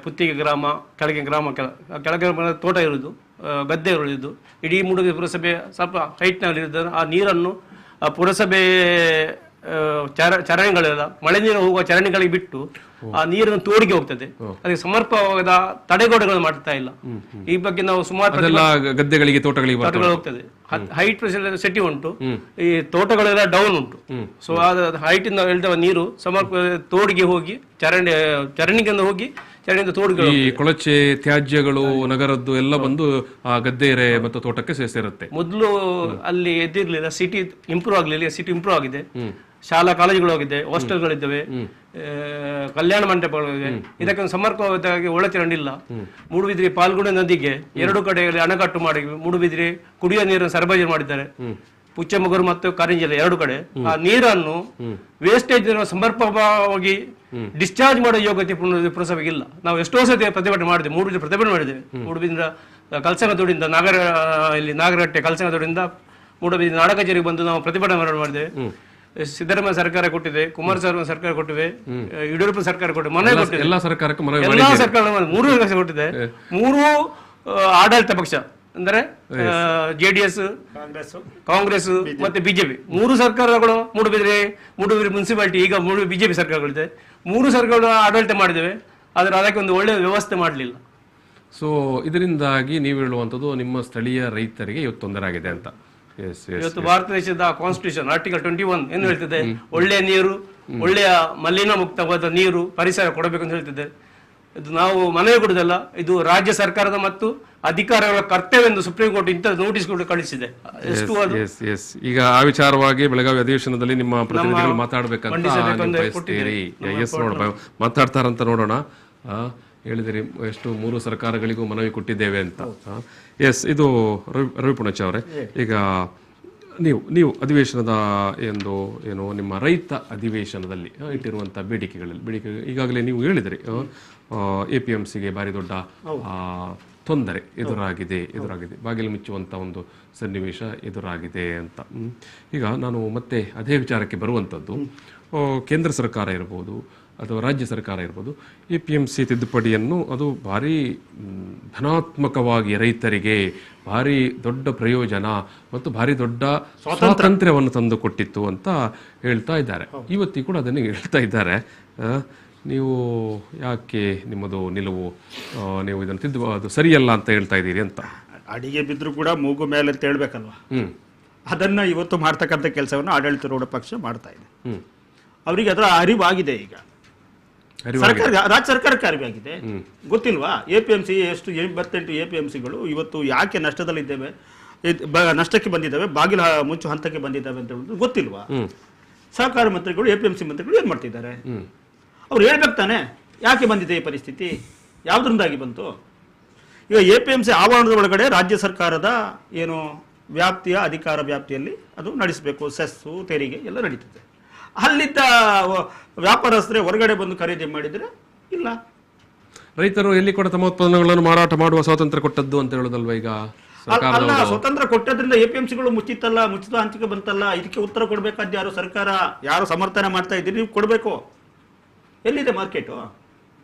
ಪುತ್ತಿಗೆ ಗ್ರಾಮ, ಕೆಳಗೆ ತೋಟ ಇರುವುದು, ಗದ್ದೆ ಇರುವುದು. ಇಡೀ ಮೂಡುಬಿದಿರೆ ಪುರಸಭೆ ಸ್ವಲ್ಪ ಹೈಟ್ನಲ್ಲಿ ಇರುತ್ತದೆ. ಆ ನೀರನ್ನು ಪುರಸಭೆ ಚರಂಡಿಗಳೆಲ್ಲ ಮಳೆ ನೀರು ಹೋಗುವ ಚರಂಡಿಗಳಿಗೆ ಬಿಟ್ಟು ಆ ನೀರನ್ನು ತೋಡಿಗೆ ಹೋಗ್ತದೆ. ಅದಕ್ಕೆ ಸಮರ್ಪಕವಾದ ತಡೆಗೋಡೆಗಳು ಮಾಡ್ತಾ ಇಲ್ಲ. ಈ ಬಗ್ಗೆ ನಾವು ಸುಮಾರು ಗದ್ದೆಗಳಿಗೆ ತೋಟಗಳಿಗೆ ಹೋಗ್ತದೆ. ಹೈಟ್ ಸೆಟಿ ಉಂಟು, ಈ ತೋಟಗಳೆಲ್ಲ ಡೌನ್ ಉಂಟು. ಸೊ ಹೈಟ್ ಇಂದ ಇಳಿದ ನೀರು ಸಮರ್ಪಕ ತೋಡಿಗೆ ಹೋಗಿ ಚರಂಡಿಗೆ ಹೋಗಿ ಈ ಕೊಳಚೆ ತ್ಯಾಜ್ಯಗಳು ನಗರದ್ದು ಎಲ್ಲ ಬಂದು ಆ ಗದ್ದೆ ಮತ್ತು ತೋಟಕ್ಕೆ ಸೇರಿರುತ್ತೆ. ಮೊದಲು ಅಲ್ಲಿ ಎದ್ದಿರ್ಲಿಲ್ಲ, ಸಿಟಿ ಇಂಪ್ರೂವ್ ಆಗ್ಲಿಲ್ಲ. ಸಿಟಿ ಇಂಪ್ರೂವ್ ಆಗಿದೆ, ಶಾಲಾ ಕಾಲೇಜುಗಳು ಆಗಿದೆ, ಹಾಸ್ಟೆಲ್ಗಳಿದ್ದಾವೆ, ಕಲ್ಯಾಣ ಮಂಟಪಗಳಿವೆ. ಇದಕ್ಕೆ ಸಮರ್ಪಕವಾಗಿ ಒಳಚರಂಡಿ ಇಲ್ಲ. ಮೂಡುಬಿದಿರೆ ಪಾಲ್ಗುಡಿ ನದಿಗೆ 2 ಕಡೆ ಅಣೆಕಟ್ಟು ಮಾಡಿ ಮೂಡುಬಿದಿರೆ ಕುಡಿಯುವ ನೀರನ್ನು ಸರಬರಾಜು ಮಾಡಿದ್ದಾರೆ. ಪುಚ್ಚಮಗರು ಮತ್ತು ಕಾರಿಂಜಲ 2 ಕಡೆ ಆ ನೀರನ್ನು ವೇಸ್ಟೇಜ್ ಸಮರ್ಪಕವಾಗಿ ಡಿಸ್ಚಾರ್ಜ್ ಮಾಡೋ ಯೋಗ್ಯತೆ ಪುರಸಭೆಗೆ ಇಲ್ಲ. ನಾವು ಎಷ್ಟೋ ಸತಿ ಪ್ರತಿಭಟನೆ ಮಾಡಿದ್ದೇವೆ, ಮೂಡುಬಿದಿರೆ ಪ್ರತಿಭಟನೆ ಮಾಡಿದ್ದೇವೆ. ಮೂಡುಬಿದಿರ ಕಲ್ಸಂಗದೋಡಿಂದ ನಾಗರಹಟ್ಟೆ ಕಲ್ಸಂಗದೋಡಿಂದ ಮೂಡುಬಿದಿರೆ ನಾಡಕಚೇರಿಗೆ ಬಂದು ನಾವು ಪ್ರತಿಭಟನೆ ಮಾಡಿದ್ದೇವೆ. ಸಿದ್ದರಾಮಯ್ಯ ಸರ್ಕಾರ ಕೊಟ್ಟಿದೆ, ಕುಮಾರಸ್ವಾಮಿ ಸರ್ಕಾರ ಕೊಟ್ಟಿವೆ, ಯಡಿಯೂರಪ್ಪ ಸರ್ಕಾರ ಕೊಟ್ಟಿದೆ, ಮನೆ ಕೊಟ್ಟಿದೆ. ಎಲ್ಲಾ ಸರ್ಕಾರಕ್ಕೂ ಎಲ್ಲಾ ಸರ್ಕಾರ 3 ಲಕ್ಷ ಕೊಟ್ಟಿದೆ. 3 ಆಡಳಿತ ಪಕ್ಷ ಅಂದ್ರೆ ಜೆಡಿಎಸ್, ಕಾಂಗ್ರೆಸ್ ಮತ್ತೆ ಬಿಜೆಪಿ 3 ಸರ್ಕಾರಗಳು ಮೂಡುಬಿದಿರೆ ಮುನ್ಸಿಪಾಲಿಟಿ, ಈಗ ಬಿಜೆಪಿ ಸರ್ಕಾರಗಳಿದೆ. 3 ಸರ್ಕಾರಗಳು ಆಡಳಿತ ಮಾಡಿದ್ದೇವೆ, ಆದ್ರೆ ಅದಕ್ಕೆ ಒಂದು ಒಳ್ಳೆ ವ್ಯವಸ್ಥೆ ಮಾಡಲಿಲ್ಲ. ಸೊ ಇದರಿಂದಾಗಿ ನೀವು ಹೇಳುವಂಥದ್ದು ನಿಮ್ಮ ಸ್ಥಳೀಯ ರೈತರಿಗೆ ಇವತ್ತು ತೊಂದರೆ ಆಗಿದೆ ಅಂತ. ಇವತ್ತು ಭಾರತ ದೇಶದ ಕಾನ್ಸ್ಟಿಟ್ಯೂಷನ್ ಆರ್ಟಿಕಲ್ 21 ಏನು ಹೇಳ್ತಿದೆ? ಒಳ್ಳೆಯ ನೀರು, ಒಳ್ಳೆಯ ಮಲಿನ ಮುಕ್ತವಾದ ನೀರು, ಪರಿಸರ ಕೊಡಬೇಕು ಅಂತ ಹೇಳ್ತಿದೆ. ಇದು ನಾವು ಮನವಿ ಕೊಡುವುದಲ್ಲ, ಇದು ರಾಜ್ಯ ಸರ್ಕಾರದ ಮತ್ತು ಅಧಿಕಾರಿಗಳ ಕರ್ತವ್ಯ ಎಂದು ಸುಪ್ರೀಂ ಕೋರ್ಟ್ ಇಂಥ ನೋಟಿಸ್ ಕೂಡ ಕಳಿಸಿದೆ. ಈಗ ಆ ವಿಚಾರವಾಗಿ ಬೆಳಗಾವಿ ಅಧಿವೇಶನದಲ್ಲಿ ನಿಮ್ಮ ಪ್ರತಿನಿಧಿಗಳು ಮಾತಾಡಬೇಕಂತ ಮಾತಾಡ್ತಾರಂತ ನೋಡೋಣ. ಹೇಳಿದಿರಿ ಎಷ್ಟು 3 ಸರ್ಕಾರಗಳಿಗೂ ಮನವಿ ಕೊಟ್ಟಿದ್ದೇವೆ ಅಂತ. ಇದು ರವಿ ಪುಣಚ ಅವರೇ, ಈಗ ನೀವು ಅಧಿವೇಶನದ ಏನು ನಿಮ್ಮ ರೈತ ಅಧಿವೇಶನದಲ್ಲಿ ಇಟ್ಟಿರುವಂತಹ ಬೇಡಿಕೆ ಈಗಾಗಲೇ ನೀವು ಹೇಳಿದ್ರಿ, APMCಗೆ ಭಾರಿ ದೊಡ್ಡ ತೊಂದರೆ ಎದುರಾಗಿದೆ, ಬಾಗಿಲು ಮುಚ್ಚುವಂತ ಒಂದು ಸನ್ನಿವೇಶ ಎದುರಾಗಿದೆ ಅಂತ. ಈಗ ನಾನು ಮತ್ತೆ ಅದೇ ವಿಚಾರಕ್ಕೆ ಬರುವಂಥದ್ದು, ಕೇಂದ್ರ ಸರ್ಕಾರ ಇರ್ಬೋದು ಅಥವಾ ರಾಜ್ಯ ಸರ್ಕಾರ ಇರ್ಬೋದು, APMC ತಿದ್ದುಪಡಿಯನ್ನು ಅದು ಭಾರಿ ಧನಾತ್ಮಕವಾಗಿ ರೈತರಿಗೆ ಭಾರಿ ದೊಡ್ಡ ಪ್ರಯೋಜನ ಮತ್ತು ಭಾರಿ ದೊಡ್ಡ ಸ್ವಾತಂತ್ರ್ಯವನ್ನು ತಂದು ಕೊಟ್ಟಿತ್ತು ಅಂತ ಹೇಳ್ತಾ ಇದ್ದಾರೆ. ಇವತ್ತಿ ಕೂಡ ಅದನ್ನು ಹೇಳ್ತಾ ಇದ್ದಾರೆ. ನೀವು ಯಾಕೆ ನಿಮ್ಮದು ನಿಲುವು, ನೀವು ಇದನ್ನು ಅದು ಸರಿಯಲ್ಲ ಅಂತ ಹೇಳ್ತಾ ಇದ್ದೀರಿ ಅಂತ? ಅಡಿಗೆ ಬಿದ್ರು ಕೂಡ ಮೂಗು ಮೇಲೆ ಅಂತ ಹೇಳ್ಬೇಕಲ್ವಾ? ಅದನ್ನ ಇವತ್ತು ಮಾಡ್ತಕ್ಕಂಥ ಕೆಲಸವನ್ನು ಆಡಳಿತಾರೂಢ ಪಕ್ಷ ಮಾಡ್ತಾ ಇದೆ. ಅವರಿಗೆ ಅದರ ಅರಿವಾಗಿದೆ. ಈಗ ರಾಜ್ಯ ಸರ್ಕಾರಕ್ಕೆ ಅರಿವಾಗಿದೆ, ಗೊತ್ತಿಲ್ವಾ? APMC ಎಷ್ಟು 88 APMCಗಳು ಇವತ್ತು ಯಾಕೆ ನಷ್ಟದಲ್ಲಿದ್ದೇವೆ, ನಷ್ಟಕ್ಕೆ ಬಂದಿದ್ದಾವೆ, ಬಾಗಿಲ ಮುಚ್ಚು ಹಂತಕ್ಕೆ ಬಂದಿದ್ದಾವೆ ಅಂತ ಹೇಳುದು ಗೊತ್ತಿಲ್ವಾ? ಸಹಕಾರ ಮಂತ್ರಿಗಳು, APMC ಮಂತ್ರಿಗಳು ಏನ್ ಮಾಡ್ತಿದ್ದಾರೆ? ಅವ್ರು ಹೇಳ್ಬೇಕು ತಾನೆ, ಯಾಕೆ ಬಂದಿದೆ ಈ ಪರಿಸ್ಥಿತಿ, ಯಾವ್ದ್ರಿಂದಾಗಿ ಬಂತು? ಈಗ APMC ಆವರಣದ ಒಳಗಡೆ ರಾಜ್ಯ ಸರ್ಕಾರದ ಏನು ವ್ಯಾಪ್ತಿಯ ಅಧಿಕಾರ ವ್ಯಾಪ್ತಿಯಲ್ಲಿ ಅದು ನಡೆಸಬೇಕು, ಸೆಸ್ಸು ತೆರಿಗೆ ಎಲ್ಲ ನಡೀತದೆ. ಅಲ್ಲಿದ್ದ ವ್ಯಾಪಾರಸ್ಥರೇ ಹೊರಗಡೆ ಬಂದು ಖರೀದಿ ಮಾಡಿದ್ರೆ ಇಲ್ಲ. ರೈತರು ಎಲ್ಲಿ ಕೂಡ ತಮ್ಮ ಉತ್ಪನ್ನಗಳನ್ನು ಮಾರಾಟ ಮಾಡುವ ಸ್ವಾತಂತ್ರ್ಯ ಕೊಟ್ಟದ್ದು ಅಂತ ಹೇಳೋದಲ್ವಾ ಈಗ ಅಲ್ಲ, ಸ್ವತಂತ್ರ ಕೊಟ್ಟದ್ರಿಂದ APMCಗಳು ಮುಚ್ಚಿತ್ತಲ್ಲ, ಮುಚ್ಚಿದ ಹಂಚಿಕೆ ಬಂತಲ್ಲ, ಇದಕ್ಕೆ ಉತ್ತರ ಕೊಡ್ಬೇಕಾದ್ ಯಾರು? ಸರ್ಕಾರ. ಯಾರು ಸಮರ್ಥನೆ ಮಾಡ್ತಾ ಇದ್ದೀರಿ, ನೀವು ಕೊಡಬೇಕು. ಎಲ್ಲಿದೆ ಮಾರ್ಕೆಟು?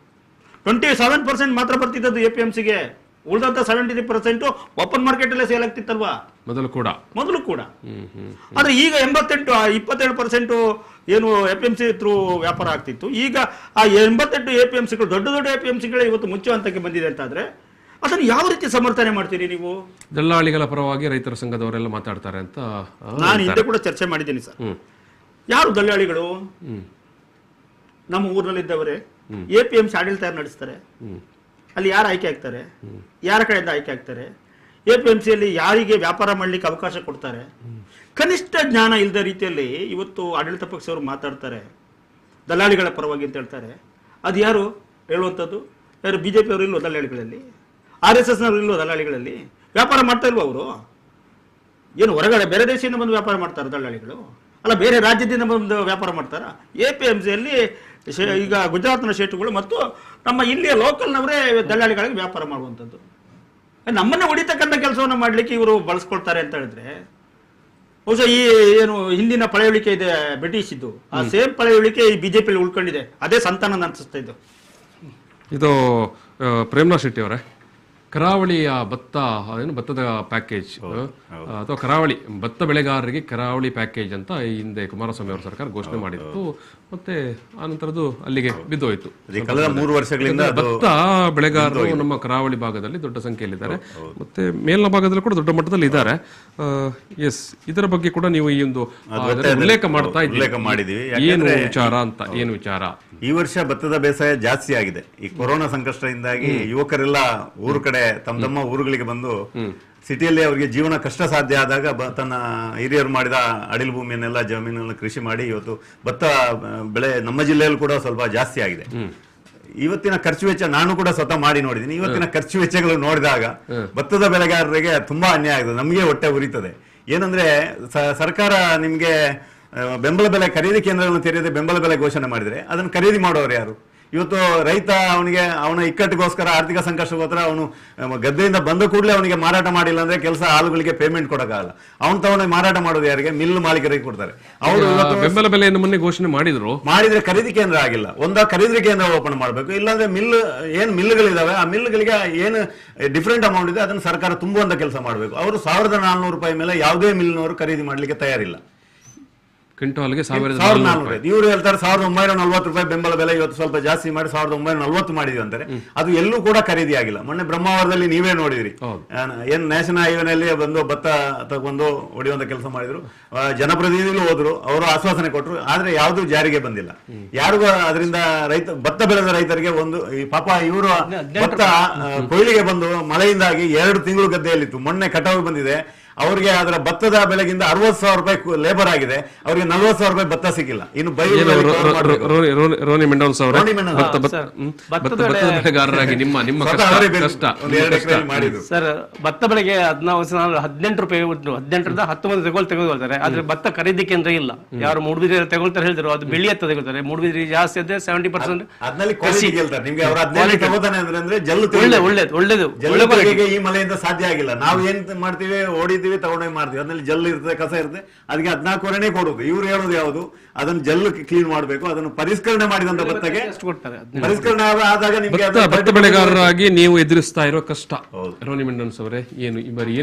27% ಮಾತ್ರ ಬರ್ತಿದ್ದದ್ದು APMCಗೆ, ಉಳಿದಂತ 73% ಓಪನ್ ಮಾರ್ಕೆಟ್ ಅಲ್ಲೇ ಸೇಲ್ ಆಗ್ತಿತ್ತಲ್ವಾ ಮೊದಲು ಕೂಡ. ಆದ್ರೆ ಈಗ 27% ಏನು APMC ಥ್ರೂ ವ್ಯಾಪಾರ ಆಗ್ತಿತ್ತು. ಈಗ ಆ 88 APMCಗಳು ದೊಡ್ಡ APMCಗಳೇ ಇವತ್ತು ಮುಚ್ಚುವ ಹಂತಕ್ಕೆ ಬಂದಿದೆ ಅಂತಾದ್ರೆ ಅದನ್ನು ಯಾವ ರೀತಿ ಸಮರ್ಥನೆ ಮಾಡ್ತೀರಿ ನೀವು? ದಲ್ಲಾಳಿಗಳ ಪರವಾಗಿ ರೈತರ ಸಂಘದವರೆಲ್ಲ ಮಾತಾಡ್ತಾರೆ ಅಂತ ನಾನು ಹಿಂದೆ ಕೂಡ ಚರ್ಚೆ ಮಾಡಿದ್ದೀನಿ ಸರ್. ಯಾರು ದಲ್ಲಾಳಿಗಳು? ನಮ್ಮ ಊರಿನಲ್ಲಿದ್ದವರೇ. APMC ಆಡಳಿತ ಯಾರು ನಡೆಸ್ತಾರೆ? ಅಲ್ಲಿ ಯಾರು ಆಯ್ಕೆ ಆಗ್ತಾರೆ? ಯಾರ ಕಡೆಯಿಂದ ಆಯ್ಕೆ ಆಗ್ತಾರೆ? APMCಯಲ್ಲಿ ಯಾರಿಗೆ ವ್ಯಾಪಾರ ಮಾಡ್ಲಿಕ್ಕೆ ಅವಕಾಶ ಕೊಡ್ತಾರೆ? ಕನಿಷ್ಠ ಜ್ಞಾನ ಇಲ್ಲದ ರೀತಿಯಲ್ಲಿ ಇವತ್ತು ಆಡಳಿತ ಪಕ್ಷವರು ಮಾತಾಡ್ತಾರೆ, ದಲ್ಲಾಳಿಗಳ ಪರವಾಗಿ ಅಂತ ಹೇಳ್ತಾರೆ. ಅದು ಯಾರು ಹೇಳುವಂಥದ್ದು? ಯಾರು BJP ಅವರು ಇಲ್ವೋ ದಲ್ಲಾಳಿಗಳಲ್ಲಿ? RSS ನವರು ಇಲ್ವೋ ದಲ್ಲಾಳಿಗಳಲ್ಲಿ? ವ್ಯಾಪಾರ ಮಾಡ್ತಾ ಇಲ್ವೋ ಅವರು? ಏನು ಹೊರಗಡೆ ಬೇರೆ ದೇಶದಿಂದ ಬಂದು ವ್ಯಾಪಾರ ಮಾಡ್ತಾರೆ ದಲ್ಲಾಳಿಗಳು? ಅಲ್ಲ, ಬೇರೆ ರಾಜ್ಯದಿಂದ ಬಂದು ವ್ಯಾಪಾರ ಮಾಡ್ತಾರ? APMCಯಲ್ಲಿ ಈಗ ಗುಜರಾತ್ನ ಶೇಟುಗಳು ಮತ್ತು ನಮ್ಮ ಇಲ್ಲಿಯ ಲೋಕಲ್ನವರೇ ದಲ್ಲಾಳಿಗಳಿಗೆ ವ್ಯಾಪಾರ ಮಾಡುವಂಥದ್ದು. ನಮ್ಮನ್ನ ಹೊಡಿತಕ್ಕಂಥ ಕೆಲಸವನ್ನು ಮಾಡ್ಲಿಕ್ಕೆ ಇವರು ಬಳಸ್ಕೊಳ್ತಾರೆ ಅಂತ ಹೇಳಿದ್ರೆ ಬಹುಶಃ ಈ ಏನು ಹಿಂದಿನ ಪಳೆಯುಳಿಕೆ ಇದೆ ಬ್ರಿಟಿಷ್ ಇದ್ದು, ಆ ಸೇಮ್ ಪಳೆಯುಳಿಕೆ ಈ BJP ಉಳ್ಕೊಂಡಿದೆ. ಅದೇ ಸಂತಾನ ಅನಿಸ್ತಾ ಇದ್ದು. ಇದು ಪ್ರೇಮ್ನಾಥ್ ಶೆಟ್ಟಿ ಅವರೇ, ಕರಾವಳಿಯ ಭತ್ತದ ಪ್ಯಾಕೇಜ್ ಅಥವಾ ಕರಾವಳಿ ಭತ್ತ ಬೆಳೆಗಾರರಿಗೆ ಕರಾವಳಿ ಪ್ಯಾಕೇಜ್ ಅಂತ ಈ ಹಿಂದೆ ಕುಮಾರಸ್ವಾಮಿ ಅವರ ಸರ್ಕಾರ ಘೋಷಣೆ ಮಾಡಿತ್ತು. ಮತ್ತೆ ಆನಂತರದ್ದು ಅಲ್ಲಿಗೆ ಬಿದ್ದೋಯ್ತು. ಕಳೆದ 3 ವರ್ಷಗಳಿಂದ ಭತ್ತ ಬೆಳೆಗಾರರು ನಮ್ಮ ಕರಾವಳಿ ಭಾಗದಲ್ಲಿ ದೊಡ್ಡ ಸಂಖ್ಯೆಯಲ್ಲಿದ್ದಾರೆ, ಮತ್ತೆ ಮೇಲಿನ ಭಾಗದಲ್ಲಿ ಕೂಡ ದೊಡ್ಡ ಮಟ್ಟದಲ್ಲಿ ಇದ್ದಾರೆ. ಎಸ್, ಇದರ ಬಗ್ಗೆ ಕೂಡ ನೀವು ಈ ಒಂದು ಉಲ್ಲೇಖ ಮಾಡಿದೀವಿ. ಏನು ವಿಚಾರ? ಈ ವರ್ಷ ಭತ್ತದ ಬೇಸಾಯ ಜಾಸ್ತಿ ಆಗಿದೆ. ಈ ಕೊರೋನಾ ಸಂಕಷ್ಟದಿಂದಾಗಿ ಯುವಕರೆಲ್ಲ ಊರು ಕಡೆ ತಮ್ಮ ಊರುಗಳಿಗೆ ಬಂದು ಸಿಟಿಯಲ್ಲಿ ಅವರಿಗೆ ಜೀವನ ಕಷ್ಟ ಸಾಧ್ಯ ಆದಾಗ ತನ್ನ ಹಿರಿಯರು ಮಾಡಿದ ಅಡಿಲು ಭೂಮಿಯನ್ನೆಲ್ಲ ಜಮೀನನ್ನು ಕೃಷಿ ಮಾಡಿ ಇವತ್ತು ಭತ್ತ ಬೆಳೆ ನಮ್ಮ ಜಿಲ್ಲೆಯಲ್ಲೂ ಕೂಡ ಸ್ವಲ್ಪ ಜಾಸ್ತಿ ಆಗಿದೆ. ಇವತ್ತಿನ ಖರ್ಚು ವೆಚ್ಚ ನಾನು ಕೂಡ ಸ್ವತಃ ಮಾಡಿ ನೋಡಿದ್ದೀನಿ. ಇವತ್ತಿನ ಖರ್ಚು ವೆಚ್ಚಗಳು ನೋಡಿದಾಗ ಭತ್ತದ ಬೆಳೆಗಾರರಿಗೆ ತುಂಬಾ ಅನ್ಯಾಯ ಆಗಿದೆ. ನಮಗೆ ಹೊಟ್ಟೆ ಉರಿತದೆ. ಏನಂದ್ರೆ ಸರ್ಕಾರ ನಿಮ್ಗೆ ಬೆಂಬಲ ಬೆಲೆ ಖರೀದಿ ಕೇಂದ್ರಗಳನ್ನು ತೆರೆಯದೆ ಬೆಂಬಲ ಬೆಲೆ ಘೋಷಣೆ ಮಾಡಿದ್ರೆ ಅದನ್ನು ಖರೀದಿ ಮಾಡೋರು ಯಾರು? ಇವತ್ತು ರೈತ ಅವನ ಇಕ್ಕಟ್ಟಿಗೋಸ್ಕರ, ಆರ್ಥಿಕ ಸಂಕಷ್ಟಕ್ಕೋಸ್ಕರ ಅವನು ಗದ್ದೆಯಿಂದ ಬಂದ ಕೂಡಲೇ ಅವನಿಗೆ ಮಾರಾಟ ಮಾಡಿಲ್ಲ ಅಂದ್ರೆ ಕೆಲಸ ಆಳುಗಳಿಗೆ ಪೇಮೆಂಟ್ ಕೊಡಕ್ಕಾಗಲ್ಲ. ಅವನು ತಗೊಂಡು ಮಾರಾಟ ಮಾಡೋದು ಯಾರಿಗೆ? ಮಿಲ್ ಮಾಲೀಕರಿಗೆ ಕೊಡ್ತಾರೆ. ಅವರು ಬೆಂಬಲ ಬೆಲೆಯನ್ನು ಮೊನ್ನೆ ಘೋಷಣೆ ಮಾಡಿದ್ರೆ ಖರೀದಿ ಕೇಂದ್ರ ಆಗಿಲ್ಲ. ಖರೀದಿ ಕೇಂದ್ರ ಓಪನ್ ಮಾಡಬೇಕು. ಇಲ್ಲಾಂದ್ರೆ ಮಿಲ್ಗಳಿದಾವೆ, ಆ ಮಿಲ್ಗಳಿಗೆ ಏನು ಡಿಫರೆಂಟ್ ಅಮೌಂಟ್ ಇದೆ ಅದನ್ನು ಸರ್ಕಾರ ತುಂಬುವಂತ ಕೆಲಸ ಮಾಡಬೇಕು. ಅವರು 1400 ರೂಪಾಯಿ ಮೇಲೆ ಯಾವುದೇ ಮಿಲ್ನವರು ಖರೀದಿ ಮಾಡ್ಲಿಕ್ಕೆ ತಯಾರಿಲ್ಲ. ಕ್ವಿಂಟಾಲ್ಗೆ 1400. ಇವರು ಹೇಳ್ತಾರೆ 1940 ರೂಪಾಯಿ ಬೆಂಬಲ ಬೆಲೆ, ಇವತ್ತು ಸ್ವಲ್ಪ ಜಾಸ್ತಿ ಮಾಡಿ 1940 ಮಾಡಿದ್ವಿ ಅಂತಾರೆ. ಅದು ಎಲ್ಲೂ ಕೂಡ ಖರೀದಿ ಆಗಿಲ್ಲ. ಮೊನ್ನೆ ಬ್ರಹ್ಮಾವರದಲ್ಲಿ ನೀವೇ ನೋಡಿದ್ರಿ, ಏನ್ ನ್ಯಾಷನಲ್ ಹೈವೇನಲ್ಲಿ ಬಂದು ಭತ್ತ ತಗೊಂಡು ಹೊಡೆಯುವಂತ ಕೆಲಸ ಮಾಡಿದ್ರು. ಜನಪ್ರತಿನಿಧಿಗಳು ಹೋದ್ರು, ಅವರು ಆಶ್ವಾಸನೆ ಕೊಟ್ಟರು, ಆದ್ರೆ ಯಾವ್ದು ಜಾರಿಗೆ ಬಂದಿಲ್ಲ. ಯಾರಿಗೂ ಅದರಿಂದ ಭತ್ತ ಬೆಳೆದ ರೈತರಿಗೆ ಈ ಪಾಪ ಇವರು ಭತ್ತ ಕೊಯ್ಲಿಗೆ ಬಂದು ಮಳೆಯಿಂದಾಗಿ 2 ತಿಂಗಳು ಗದ್ದೆಯಲ್ಲಿತ್ತು. ಮೊನ್ನೆ ಕಟಾವು ಬಂದಿದೆ. ಅವ್ರಿಗೆ ಅದರ ಭತ್ತದ ಬೆಲೆಗಿಂತ 60,000 ರೂಪಾಯಿ ಲೇಬರ್ ಆಗಿದೆ. ಅವ್ರಿಗೆ 40,000 ರೂಪಾಯಿ ಭತ್ತ ಸಿಕ್ಕಿಲ್ಲ. ಇನ್ನು ರೋನಿ ಮೆಂಡೋನ್ಸ್ ಅವರ ಭತ್ತ ಬೆಳೆಗಾರರಾಗಿ ನಿಮ್ಮ ಸರ್, ಭತ್ತ ಬೆಳೆಗೆ 18 ರೂಪಾಯಿ ಉಂಟು. 18ರಿಂದ 19 ತೆಗೆದುಕೊಳ್ತಾರೆ. ಆದ್ರೆ ಭತ್ತ ಖರೀದಿ ಕೇಂದ್ರ ಇಲ್ಲ. ಯಾರು ಮೂಡುಬಿದಿರೆ ತಗೊಳ್ತಾರೆ ಹೇಳಿದ್ರು, ಅದು ಬೆಳ್ಳಿ ಹತ್ತ ತೆಗೊಳ್ತಾರೆ. ಮೂಡುಬಿದಿರೆ ಜಾಸ್ತಿ ಆದ್ರೆ 70% ಒಳ್ಳೇದು. ಈ ಮಳೆಯಿಂದ ಸಾಧ್ಯ ಆಗಿಲ್ಲ. ನಾವು ಏನ್ ಮಾಡ್ತೀವಿ, ತಗೊಂಡೋಗಿ ಮಾಡ್ತೀವಿ. ಅದ್ರಲ್ಲಿ ಜಲ್ ಇರ್ತದೆ, ಕಸ ಇರ್ತದೆ. ಅದಕ್ಕೆ 14 ಕೊಡುದು. ಇವ್ರು ಹೇಳೋದು ಯಾವುದು? ಅದನ್ನ ಜಲ್ ಕ್ಲೀನ್ ಮಾಡಬೇಕು. ಅದನ್ನು ಪರಿಷ್ಕರಣೆ ಮಾಡಿದಂತ ಭತ್ತಕ್ಕೆ ಪರಿಷ್ಕರಣೆ ಆದಾಗ ನಿಮ್ಗೆ ಭತ್ತ ಬೆಳೆಗಾರರಾಗಿ ನೀವು ಎದುರಿಸ್ತಾ ಇರೋ ಕಷ್ಟ, ರೋನಿ ಮೆಂಡನ್ಸ್ ಅವರೇ,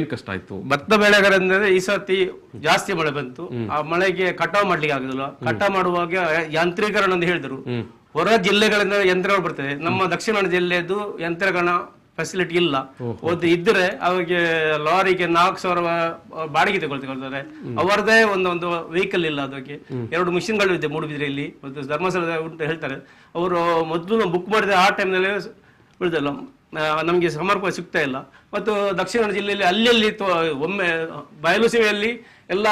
ಏನ್ ಕಷ್ಟ ಆಯ್ತು? ಭತ್ತ ಬೆಳೆಗಾರ ಅಂದ್ರೆ ಈ ಸರ್ತಿ ಜಾಸ್ತಿ ಮಳೆ ಬಂತು. ಆ ಮಳೆಗೆ ಕಟಾವ್ ಮಾಡ್ಲಿಕ್ಕೆ ಆಗುದಿಲ್ಲ. ಕಟಾವ್ ಮಾಡುವಾಗ ಯಾಂತ್ರೀಕರಣ ಅಂತ ಹೇಳಿದ್ರು. ಹೊರ ಜಿಲ್ಲೆಗಳಿಂದ ಯಂತ್ರಗಳು ಬರ್ತದೆ. ನಮ್ಮ ದಕ್ಷಿಣ ಕನ್ನಡ ಜಿಲ್ಲೆದು ಯಂತ್ರಗಳ ಫೆಸಿಲಿಟಿ ಇಲ್ಲ. ಇದ್ರೆ ಅವ್ರಿಗೆ ಲಾರಿಗೆ 4,000 ಬಾಡಿಗೆ ತಗೊಳ್ತಾರೆ. ಅವರದೇ ಒಂದು ವೆಹಿಕಲ್ ಇಲ್ಲ. ಅದಕ್ಕೆ 2 ಮಿಷಿನ್ಗಳು ಇದೆ ಮೂಡುಬಿದ್ರೆಯಲ್ಲಿ ಮತ್ತು ಧರ್ಮಸ್ಥಳದ ಉಂಟು ಹೇಳ್ತಾರೆ. ಅವರು ಮೊದಲು ಬುಕ್ ಮಾಡಿದ ಆ ಟೈಮ್ನಲ್ಲಿ ಉಳಿದಲ್ಲ, ನಮಗೆ ಸಮರ್ಪಕ ಸಿಗ್ತಾ ಇಲ್ಲ. ಮತ್ತು ದಕ್ಷಿಣ ಕನ್ನಡ ಜಿಲ್ಲೆಯಲ್ಲಿ ಅಲ್ಲಿ ಒಮ್ಮೆ ಬಯಲು ಸೀಮೆಯಲ್ಲಿ ಎಲ್ಲ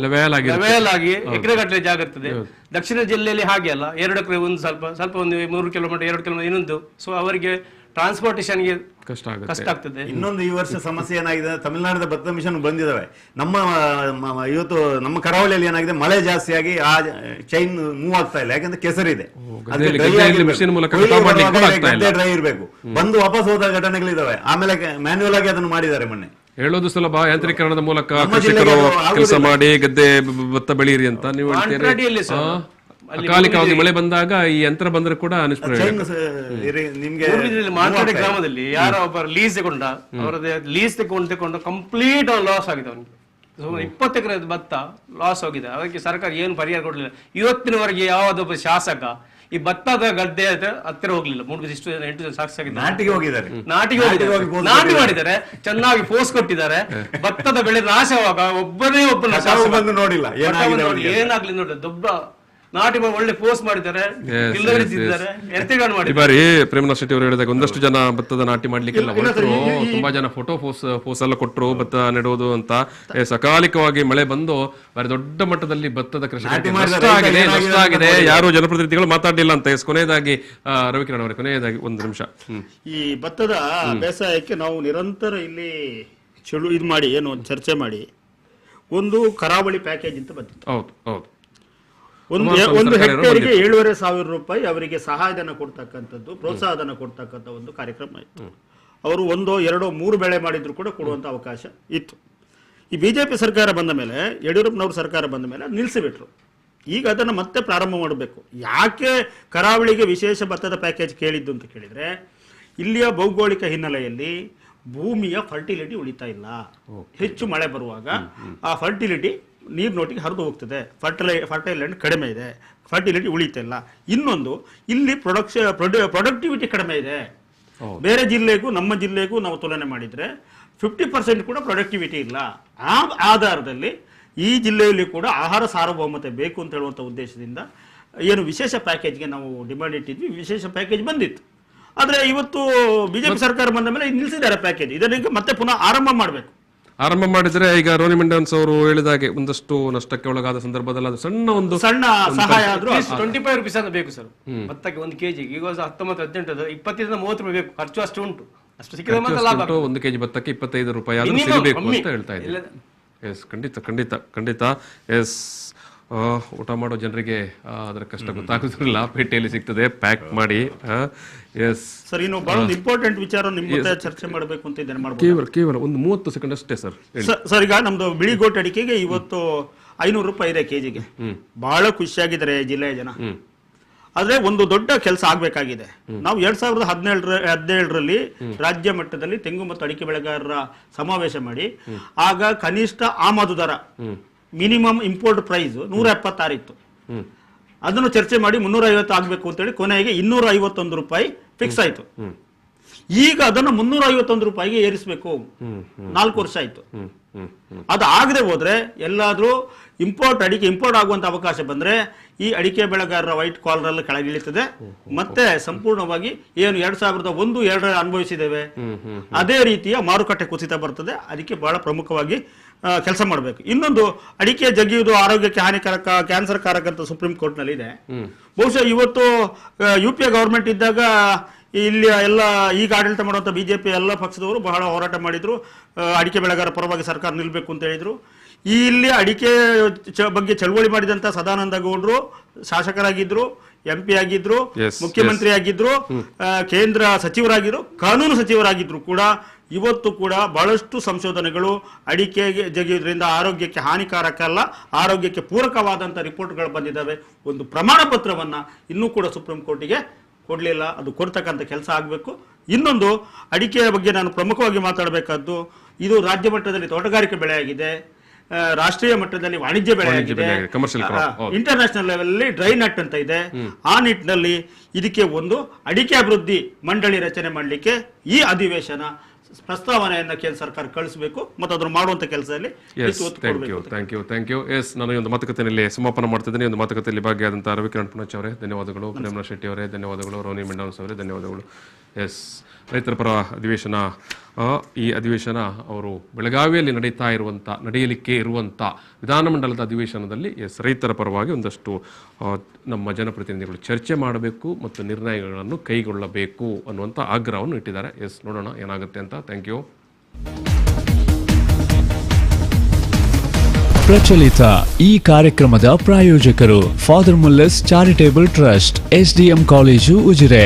ಲೆವೆಲಾಗಿ ಎಕರೆಗಟ್ಟಲೆ ಜಾಗ ಇರ್ತದೆ. ದಕ್ಷಿಣ ಜಿಲ್ಲೆಯಲ್ಲಿ ಹಾಗೆ ಅಲ್ಲ, 2 ಎಕರೆ ಒಂದು ಸ್ವಲ್ಪ 3 ಕಿಲೋಮೀಟರ್ 2 ಕಿಲೋಮೀಟರ್ ಇನ್ನೊಂದು. ಸೊ ಅವರಿಗೆ ಟ್ರಾನ್ಸ್ಪೋರ್ಟೇಷನ್ಗೆ ಕಷ್ಟ ಆಗ್ತದೆ. ಇನ್ನೊಂದು ಈ ವರ್ಷ ಸಮಸ್ಯೆ ಏನಾಗಿದೆ, ತಮಿಳುನಾಡಿನ ಭತ್ತ ಮಿಷನ್ ಬಂದಿದ್ದಾವೆ. ಇವತ್ತು ನಮ್ಮ ಕರಾವಳಿಯಲ್ಲಿ ಏನಾಗಿದೆ, ಮಳೆ ಜಾಸ್ತಿಯಾಗಿ ಆ ಚೈನ್ ಮೂವ್ ಆಗ್ತಾ ಇಲ್ಲ. ಯಾಕಂದ್ರೆ ಕೆಸರಿದೆ, ಡ್ರೈ ಇರಬೇಕು. ಬಂದು ವಾಪಸ್ ಹೋದ ಘಟನೆಗಳಿದಾವೆ. ಆಮೇಲೆ ಮ್ಯಾನ್ಯುವಲ್ ಆಗಿ ಅದನ್ನು ಮಾಡಿದ್ದಾರೆ ಮೊನ್ನೆ. ಹೇಳೋದು ಸುಲಭ, ಯಾಂತ್ರೀಕರಣದ ಮೂಲಕ ಕೃಷಿಕರು ಕೆಲಸ ಮಾಡಿ ಗದ್ದೆ ಭತ್ತ ಬೆಳೀರಿ ಅಂತ ನೀವು ಹೇಳ್ತೀರಿ. ಅಕಾಲಿಕವಾಗಿ ಮಳೆ ಬಂದಾಗ ಈ ಯಂತ್ರ ಬಂದ್ರೆ ಕೂಡ ಮಾರ್ಕಡೆ ಗ್ರಾಮದಲ್ಲಿ ಯಾರೋ ಒಬ್ಬರು ಲೀಸ್ ತಗೊಂಡ, ಅವರದ್ದು ಲೀಸ್ ತಗೊಂಡು ಕಂಪ್ಲೀಟ್ ಲಾಸ್ ಆಗಿದೆ ಅವನಿಗೆ. 20 ಎಕರೆ ಭತ್ತ ಲಾಸ್ ಹೋಗಿದೆ. ಅದಕ್ಕೆ ಸರ್ಕಾರ ಏನು ಪರಿಹಾರ ಕೊಡಲಿಲ್ಲ. ಇವತ್ತಿನವರೆಗೆ ಯಾವುದೊಬ್ಬ ಶಾಸಕ ಈ ಭತ್ತದ ಗದ್ದೆ ಹತ್ತಿರ ಹೋಗ್ಲಿಲ್ಲ. 8 ಜನ ಸಾಕ್ಷಿಯಾಗಿದ್ದಾರೆ. ನಾಟಿ ಮಾಡಿದ್ದಾರೆ, ಚೆನ್ನಾಗಿ ಫೋರ್ಸ್ ಕೊಟ್ಟಿದ್ದಾರೆ. ಭತ್ತದ ಬೆಳೆ ನಾಶವಾಗ ಒಬ್ಬನೇ ನೋಡಿಲ್ಲ, ಏನಾಗ್ಲಿ ನೋಡಿಲ್ಲ. ದೊಡ್ಡ ನಾಟಿ ಒಳ್ಳೆ ಫೋರ್ಸ್ ಮಾಡಿದ್ದಾರೆ. ಈ ಬಾರಿ ಪ್ರೇಮನಾಥ್ ಶೆಟ್ಟಿ ಅವರು ಹೇಳಿದಾಗ ಒಂದಷ್ಟು ಜನ ಭತ್ತದ ನಾಟಿ ಮಾಡ್ಲಿಕ್ಕೆಲ್ಲ ಹೊರಟರು. ತುಂಬಾ ಜನ ಫೋಟೋ ಫೋಸ್ ಎಲ್ಲ ಕೊಟ್ಟರು ಭತ್ತ ನೆಡುವುದು ಅಂತ. ಸಕಾಲಿಕವಾಗಿ ಮಳೆ ಬಂದು ಬಾರಿ ದೊಡ್ಡ ಮಟ್ಟದಲ್ಲಿ ಭತ್ತದ ಕೃಷಿ ನಷ್ಟ ಆಗಿದೆ. ಯಾರು ಜನಪ್ರತಿನಿಧಿಗಳು ಮಾತಾಡ್ಲಿಲ್ಲ ಅಂತ. ಕೊನೆಯದಾಗಿ ರವಿಕಿರಣ್ ಅವರೇ, ಕೊನೆಯದಾಗಿ 1 ನಿಮಿಷ. ಈ ಭತ್ತದ ಬೇಸಾಯಕ್ಕೆ ನಾವು ನಿರಂತರ ಇಲ್ಲಿ ಇದು ಮಾಡಿ ಏನು ಚರ್ಚೆ ಮಾಡಿ ಒಂದು ಕರಾವಳಿ ಪ್ಯಾಕೇಜ್ ಅಂತ ಬಂದಿತ್ತು. ಹೌದು ಹೌದು. ಒಂದು ಹೆಕ್ಟೇರಿಗೆ 7,500 ರೂಪಾಯಿ ಅವರಿಗೆ ಸಹಾಯಧನ ಕೊಡ್ತಕ್ಕಂಥದ್ದು, ಪ್ರೋತ್ಸಾಹಧನ ಕೊಡ್ತಕ್ಕಂಥ ಒಂದು ಕಾರ್ಯಕ್ರಮ ಇತ್ತು. ಅವರು 1, 2, 3 ಬೆಳೆ ಮಾಡಿದ್ರು ಕೂಡ ಕೊಡುವಂತ ಅವಕಾಶ ಇತ್ತು. ಈ ಬಿಜೆಪಿ ಸರ್ಕಾರ ಬಂದ ಮೇಲೆ, ಯಡಿಯೂರಪ್ಪನವ್ರ ಸರ್ಕಾರ ಬಂದ ಮೇಲೆ ನಿಲ್ಲಿಸಿಬಿಟ್ರು. ಈಗ ಅದನ್ನು ಮತ್ತೆ ಪ್ರಾರಂಭ ಮಾಡಬೇಕು. ಯಾಕೆ ಕರಾವಳಿಗೆ ವಿಶೇಷ ಭತ್ತದ ಪ್ಯಾಕೇಜ್ ಕೇಳಿದ್ದು ಅಂತ ಕೇಳಿದ್ರೆ, ಇಲ್ಲಿಯ ಭೌಗೋಳಿಕ ಹಿನ್ನೆಲೆಯಲ್ಲಿ ಭೂಮಿಯ ಫರ್ಟಿಲಿಟಿ ಉಳಿತಾ ಇಲ್ಲ. ಹೆಚ್ಚು ಮಳೆ ಬರುವಾಗ ಆ ಫರ್ಟಿಲಿಟಿ ನೀರಿನೊಟ್ಟಿಗೆ ಹರಿದು ಹೋಗ್ತದೆ. ಫರ್ಟೈಲ್ ಲ್ಯಾಂಡ್ ಕಡಿಮೆ ಇದೆ, ಫರ್ಟಿಲಿಟಿ ಉಳಿತಿಲ್ಲ. ಇನ್ನೊಂದು, ಇಲ್ಲಿ ಪ್ರೊಡಕ್ಟಿವಿಟಿ ಕಡಿಮೆ ಇದೆ. ಬೇರೆ ಜಿಲ್ಲೆಗೂ ನಮ್ಮ ಜಿಲ್ಲೆಗೂ ನಾವು ತುಲನೆ ಮಾಡಿದ್ರೆ 50% ಕೂಡ ಪ್ರೊಡಕ್ಟಿವಿಟಿ ಇಲ್ಲ. ಆ ಆಧಾರದಲ್ಲಿ ಈ ಜಿಲ್ಲೆಯಲ್ಲಿ ಕೂಡ ಆಹಾರ ಸಾರ್ವಭೌಮತೆ ಬೇಕು ಅಂತ ಹೇಳುವಂಥ ಉದ್ದೇಶದಿಂದ ಏನು ವಿಶೇಷ ಪ್ಯಾಕೇಜ್ಗೆ ನಾವು ಡಿಮಾಂಡ್ ಇಟ್ಟಿದ್ವಿ. ವಿಶೇಷ ಪ್ಯಾಕೇಜ್ ಬಂದಿತ್ತು. ಆದರೆ ಇವತ್ತು ಬಿಜೆಪಿ ಸರ್ಕಾರ ಬಂದ ಮೇಲೆ ನಿಲ್ಲಿಸಿದ್ದಾರೆ ಪ್ಯಾಕೇಜ್. ಇದನ್ನ ಮತ್ತೆ ಪುನಃ ಆರಂಭ ಮಾಡಬೇಕು. ಆರಂಭ ಮಾಡಿದ್ರೆ ಈಗ ರೋನಿ ಮೆಂಡನ್ಸ್ ಅವರು ಹೇಳಿದಾಗೆ ಒಂದಷ್ಟು ನಷ್ಟಕ್ಕೆ ಒಳಗಾದ ಸಂದರ್ಭದಲ್ಲಿ ಅದು ಸಣ್ಣ ಸಹಾಯ ಆದ್ರೂ 25 ರೂಪೀಸ್ ಅಂತ ಬೇಕು ಸರ್ ಭತ್ತಕ್ಕೆ 1 ಕೆಜಿ. ಈಗ 19-18 20-30 ರೂಪಾಯಿ ಬೇಕು. ಖರ್ಚು ಅಷ್ಟು ಉಂಟು. ಅಷ್ಟು ಸಿಕ್ಕಿದ್ರೆ ಮಾತ್ರ ಲಾಭ. 1 ಕೆಜಿ ಭತ್ತಕ್ಕೆ 25 ರೂಪಾಯಿ ಆದ್ರೂ ಸಿಗಬೇಕು ಅಂತ ಹೇಳ್ತಾ ಇದ್ದಾರೆ. ಎಸ್, ಖಂಡಿತ. ಎಸ್, ಊಟ ಮಾಡೋ ಜನರಿಗೆ ಅದರ ಕಷ್ಟ ಗೊತ್ತಾಗುದಿಲ್ಲ. ಪೇಟೆಯಲ್ಲಿ ಸಿಗ್ತದೆ, ಪ್ಯಾಕ್ ಮಾಡಿ. ಎಸ್ ಸರ್, ಇನ್ನು ಬಹಳ ಇಂಪಾರ್ಟೆಂಟ್ ವಿಚಾರ ನಿಮ್ಮ ಜೊತೆ ಚರ್ಚೆ ಮಾಡಬೇಕು ಅಂತ ಇದ್ದೇನೆ. ಕೇವಲ ಒಂದು 30 ಸೆಕೆಂಡ್ ಅಷ್ಟೇ ಸರ್. ಸರ್, ಈಗ ನಮ್ದು ಬಿಳಿಗೋಟ್ ಅಡಿಕೆಗೆ ಇವತ್ತು 500 ರೂಪಾಯಿ ಇದೆ ಕೆಜಿಗೆ. ಬಹಳ ಖುಷಿಯಾಗಿದ್ದಾರೆ ಜಿಲ್ಲೆಯ ಜನ. ಆದ್ರೆ ಒಂದು ದೊಡ್ಡ ಕೆಲಸ ಆಗ್ಬೇಕಾಗಿದೆ. ನಾವು 2017ರಲ್ಲಿ ರಾಜ್ಯ ಮಟ್ಟದಲ್ಲಿ ತೆಂಗು ಮತ್ತು ಅಡಿಕೆ ಬೆಳೆಗಾರರ ಸಮಾವೇಶ ಮಾಡಿ, ಆಗ ಕನಿಷ್ಠ ಆಮದು ದರ ಮಿನಿಮಮ್ ಇಂಪೋರ್ಟ್ ಪ್ರೈಸ್ 176 ಇತ್ತು. ಅದನ್ನು ಚರ್ಚೆ ಮಾಡಿ 350 ಆಗ್ಬೇಕು ಅಂತೇಳಿ ಕೊನೆಗೆ 251 ರೂಪಾಯಿ ಫಿಕ್ಸ್ ಆಯ್ತು. ಈಗ ಅದನ್ನು 351 ರೂಪಾಯಿಗೆ ಏರಿಸಬೇಕು. 4 ವರ್ಷ ಆಯ್ತು. ಅದು ಆಗದೆ ಹೋದ್ರೆ ಎಲ್ಲಾದ್ರೂ ಅಡಿಕೆ ಇಂಪೋರ್ಟ್ ಆಗುವಂತ ಅವಕಾಶ ಬಂದ್ರೆ ಈ ಅಡಿಕೆ ಬೆಳೆಗಾರರ ವೈಟ್ ಕಾಲರ್ ಕೆಳಗಿಳಿತದೆ. ಮತ್ತೆ ಸಂಪೂರ್ಣವಾಗಿ ಏನು 2001-2 ಅನುಭವಿಸಿದ್ದೇವೆ ಅದೇ ರೀತಿಯ ಮಾರುಕಟ್ಟೆ ಕುಸಿತ ಬರ್ತದೆ. ಅದಕ್ಕೆ ಬಹಳ ಪ್ರಮುಖವಾಗಿ ಕೆಲಸ ಮಾಡಬೇಕು. ಇನ್ನೊಂದು, ಅಡಿಕೆ ಜಗಿಯುವುದು ಆರೋಗ್ಯಕ್ಕೆ ಹಾನಿಕಾರಕ, ಕ್ಯಾನ್ಸರ್ ಕಾರಕ ಅಂತ ಸುಪ್ರೀಂ ಕೋರ್ಟ್ ನಲ್ಲಿ ಇದೆ. ಬಹುಶಃ ಇವತ್ತು UPA ಗವರ್ಮೆಂಟ್ ಇದ್ದಾಗ ಇಲ್ಲಿ ಎಲ್ಲ ಈಗ ಆಡಳಿತ ಮಾಡುವಂತ ಬಿಜೆಪಿ ಎಲ್ಲ ಪಕ್ಷದವರು ಬಹಳ ಹೋರಾಟ ಮಾಡಿದ್ರು. ಅಡಿಕೆ ಬೆಳೆಗಾರ ಪರವಾಗಿ ಸರ್ಕಾರ ನಿಲ್ಬೇಕು ಅಂತ ಹೇಳಿದ್ರು. ಇಲ್ಲಿ ಅಡಿಕೆ ಬಗ್ಗೆ ಚಳವಳಿ ಮಾಡಿದಂತ ಸದಾನಂದ ಗೌಡರು ಶಾಸಕರಾಗಿದ್ರು, MP ಆಗಿದ್ರು, ಮುಖ್ಯಮಂತ್ರಿ ಆಗಿದ್ರು, ಕೇಂದ್ರ ಸಚಿವರಾಗಿದ್ರು, ಕಾನೂನು ಸಚಿವರಾಗಿದ್ರು ಕೂಡ ಇವತ್ತು ಕೂಡ ಬಹಳಷ್ಟು ಸಂಶೋಧನೆಗಳು ಅಡಿಕೆ ಜಗಿಯೋದ್ರಿಂದ ಆರೋಗ್ಯಕ್ಕೆ ಹಾನಿಕಾರಕ ಅಲ್ಲ, ಆರೋಗ್ಯಕ್ಕೆ ಪೂರಕವಾದಂಥ ರಿಪೋರ್ಟ್ಗಳು ಬಂದಿದ್ದಾವೆ. ಒಂದು ಪ್ರಮಾಣ ಪತ್ರವನ್ನ ಇನ್ನೂ ಕೂಡ ಸುಪ್ರೀಂ ಕೋರ್ಟಿಗೆ ಕೊಡಲಿಲ್ಲ. ಅದು ಕೊಡ್ತಕ್ಕಂಥ ಕೆಲಸ ಆಗಬೇಕು. ಇನ್ನೊಂದು, ಅಡಿಕೆಯ ಬಗ್ಗೆ ನಾನು ಪ್ರಮುಖವಾಗಿ ಮಾತಾಡಬೇಕಾದ್ದು, ಇದು ರಾಜ್ಯ ಮಟ್ಟದಲ್ಲಿ ತೋಟಗಾರಿಕೆ ಬೆಳೆಯಾಗಿದೆ, ರಾಷ್ಟ್ರೀಯ ಮಟ್ಟದಲ್ಲಿ ವಾಣಿಜ್ಯ ಬೆಳೆಯಾಗಿದೆ, ಇಂಟರ್ನ್ಯಾಷನಲ್ ಲೆವೆಲ್ ಅಲ್ಲಿ ಡ್ರೈ ನಟ್ ಅಂತ ಇದೆ. ಆ ನಿಟ್ಟಿನಲ್ಲಿ ಇದಕ್ಕೆ ಒಂದು ಅಡಿಕೆ ಅಭಿವೃದ್ಧಿ ಮಂಡಳಿ ರಚನೆ ಮಾಡಲಿಕ್ಕೆ ಈ ಅಧಿವೇಶನ ಪ್ರಸ್ತಾವನೆಯನ್ನ ಕೇಂದ್ರ ಸರ್ಕಾರ ಕಳಿಸಬೇಕು ಮತ್ತು ಅದನ್ನು ಮಾಡುವಂತ ಕೆಲಸದಲ್ಲಿ ಥ್ಯಾಂಕ್ ಯು. ಎಸ್, ನಾನು ಈ ಒಂದು ಮಾತುಕತೆಯಲ್ಲಿ ಸಮಾಪನ ಮಾಡ್ತಿದ್ದೇನೆ. ಒಂದು ಮಾತುಕತೆಯಲ್ಲಿ ಭಾಗಿಯಾದಂತಹ ರವಿಕಿರಣ್ ಪುಣಚ್ ಅವರೇ ಧನ್ಯವಾದಗಳು, ಪ್ರೇಮನಾಥ್ ಶೆಟ್ಟಿ ಅವರೇ ಧನ್ಯವಾದಗಳು, ರೋನಿ ಮೆಂಡನ್ಸ್ ಅವರೇ ಧನ್ಯವಾದಗಳು. ಎಸ್, ರೈತರ ಪರ ಅಧಿವೇಶನ ಈ ಅಧಿವೇಶನ ಅವರು ಬೆಳಗಾವಿಯಲ್ಲಿ ನಡೆಯಲಿಕ್ಕೆ ಇರುವಂಥ ವಿಧಾನಮಂಡಲದ ಅಧಿವೇಶನದಲ್ಲಿ ರೈತರ ಪರವಾಗಿ ಒಂದಷ್ಟು ನಮ್ಮ ಜನಪ್ರತಿನಿಧಿಗಳು ಚರ್ಚೆ ಮಾಡಬೇಕು ಮತ್ತು ನಿರ್ಣಯಗಳನ್ನು ಕೈಗೊಳ್ಳಬೇಕು ಅನ್ನುವಂಥ ಆಗ್ರಹವನ್ನು ಇಟ್ಟಿದ್ದಾರೆ. ನೋಡೋಣ ಏನಾಗುತ್ತೆ ಅಂತ. Thank you. ಪ್ರಚಲಿತ ಈ ಕಾರ್ಯಕ್ರಮದ ಪ್ರಾಯೋಜಕರು Father Muller's charitable trust, SDM college, Ujire.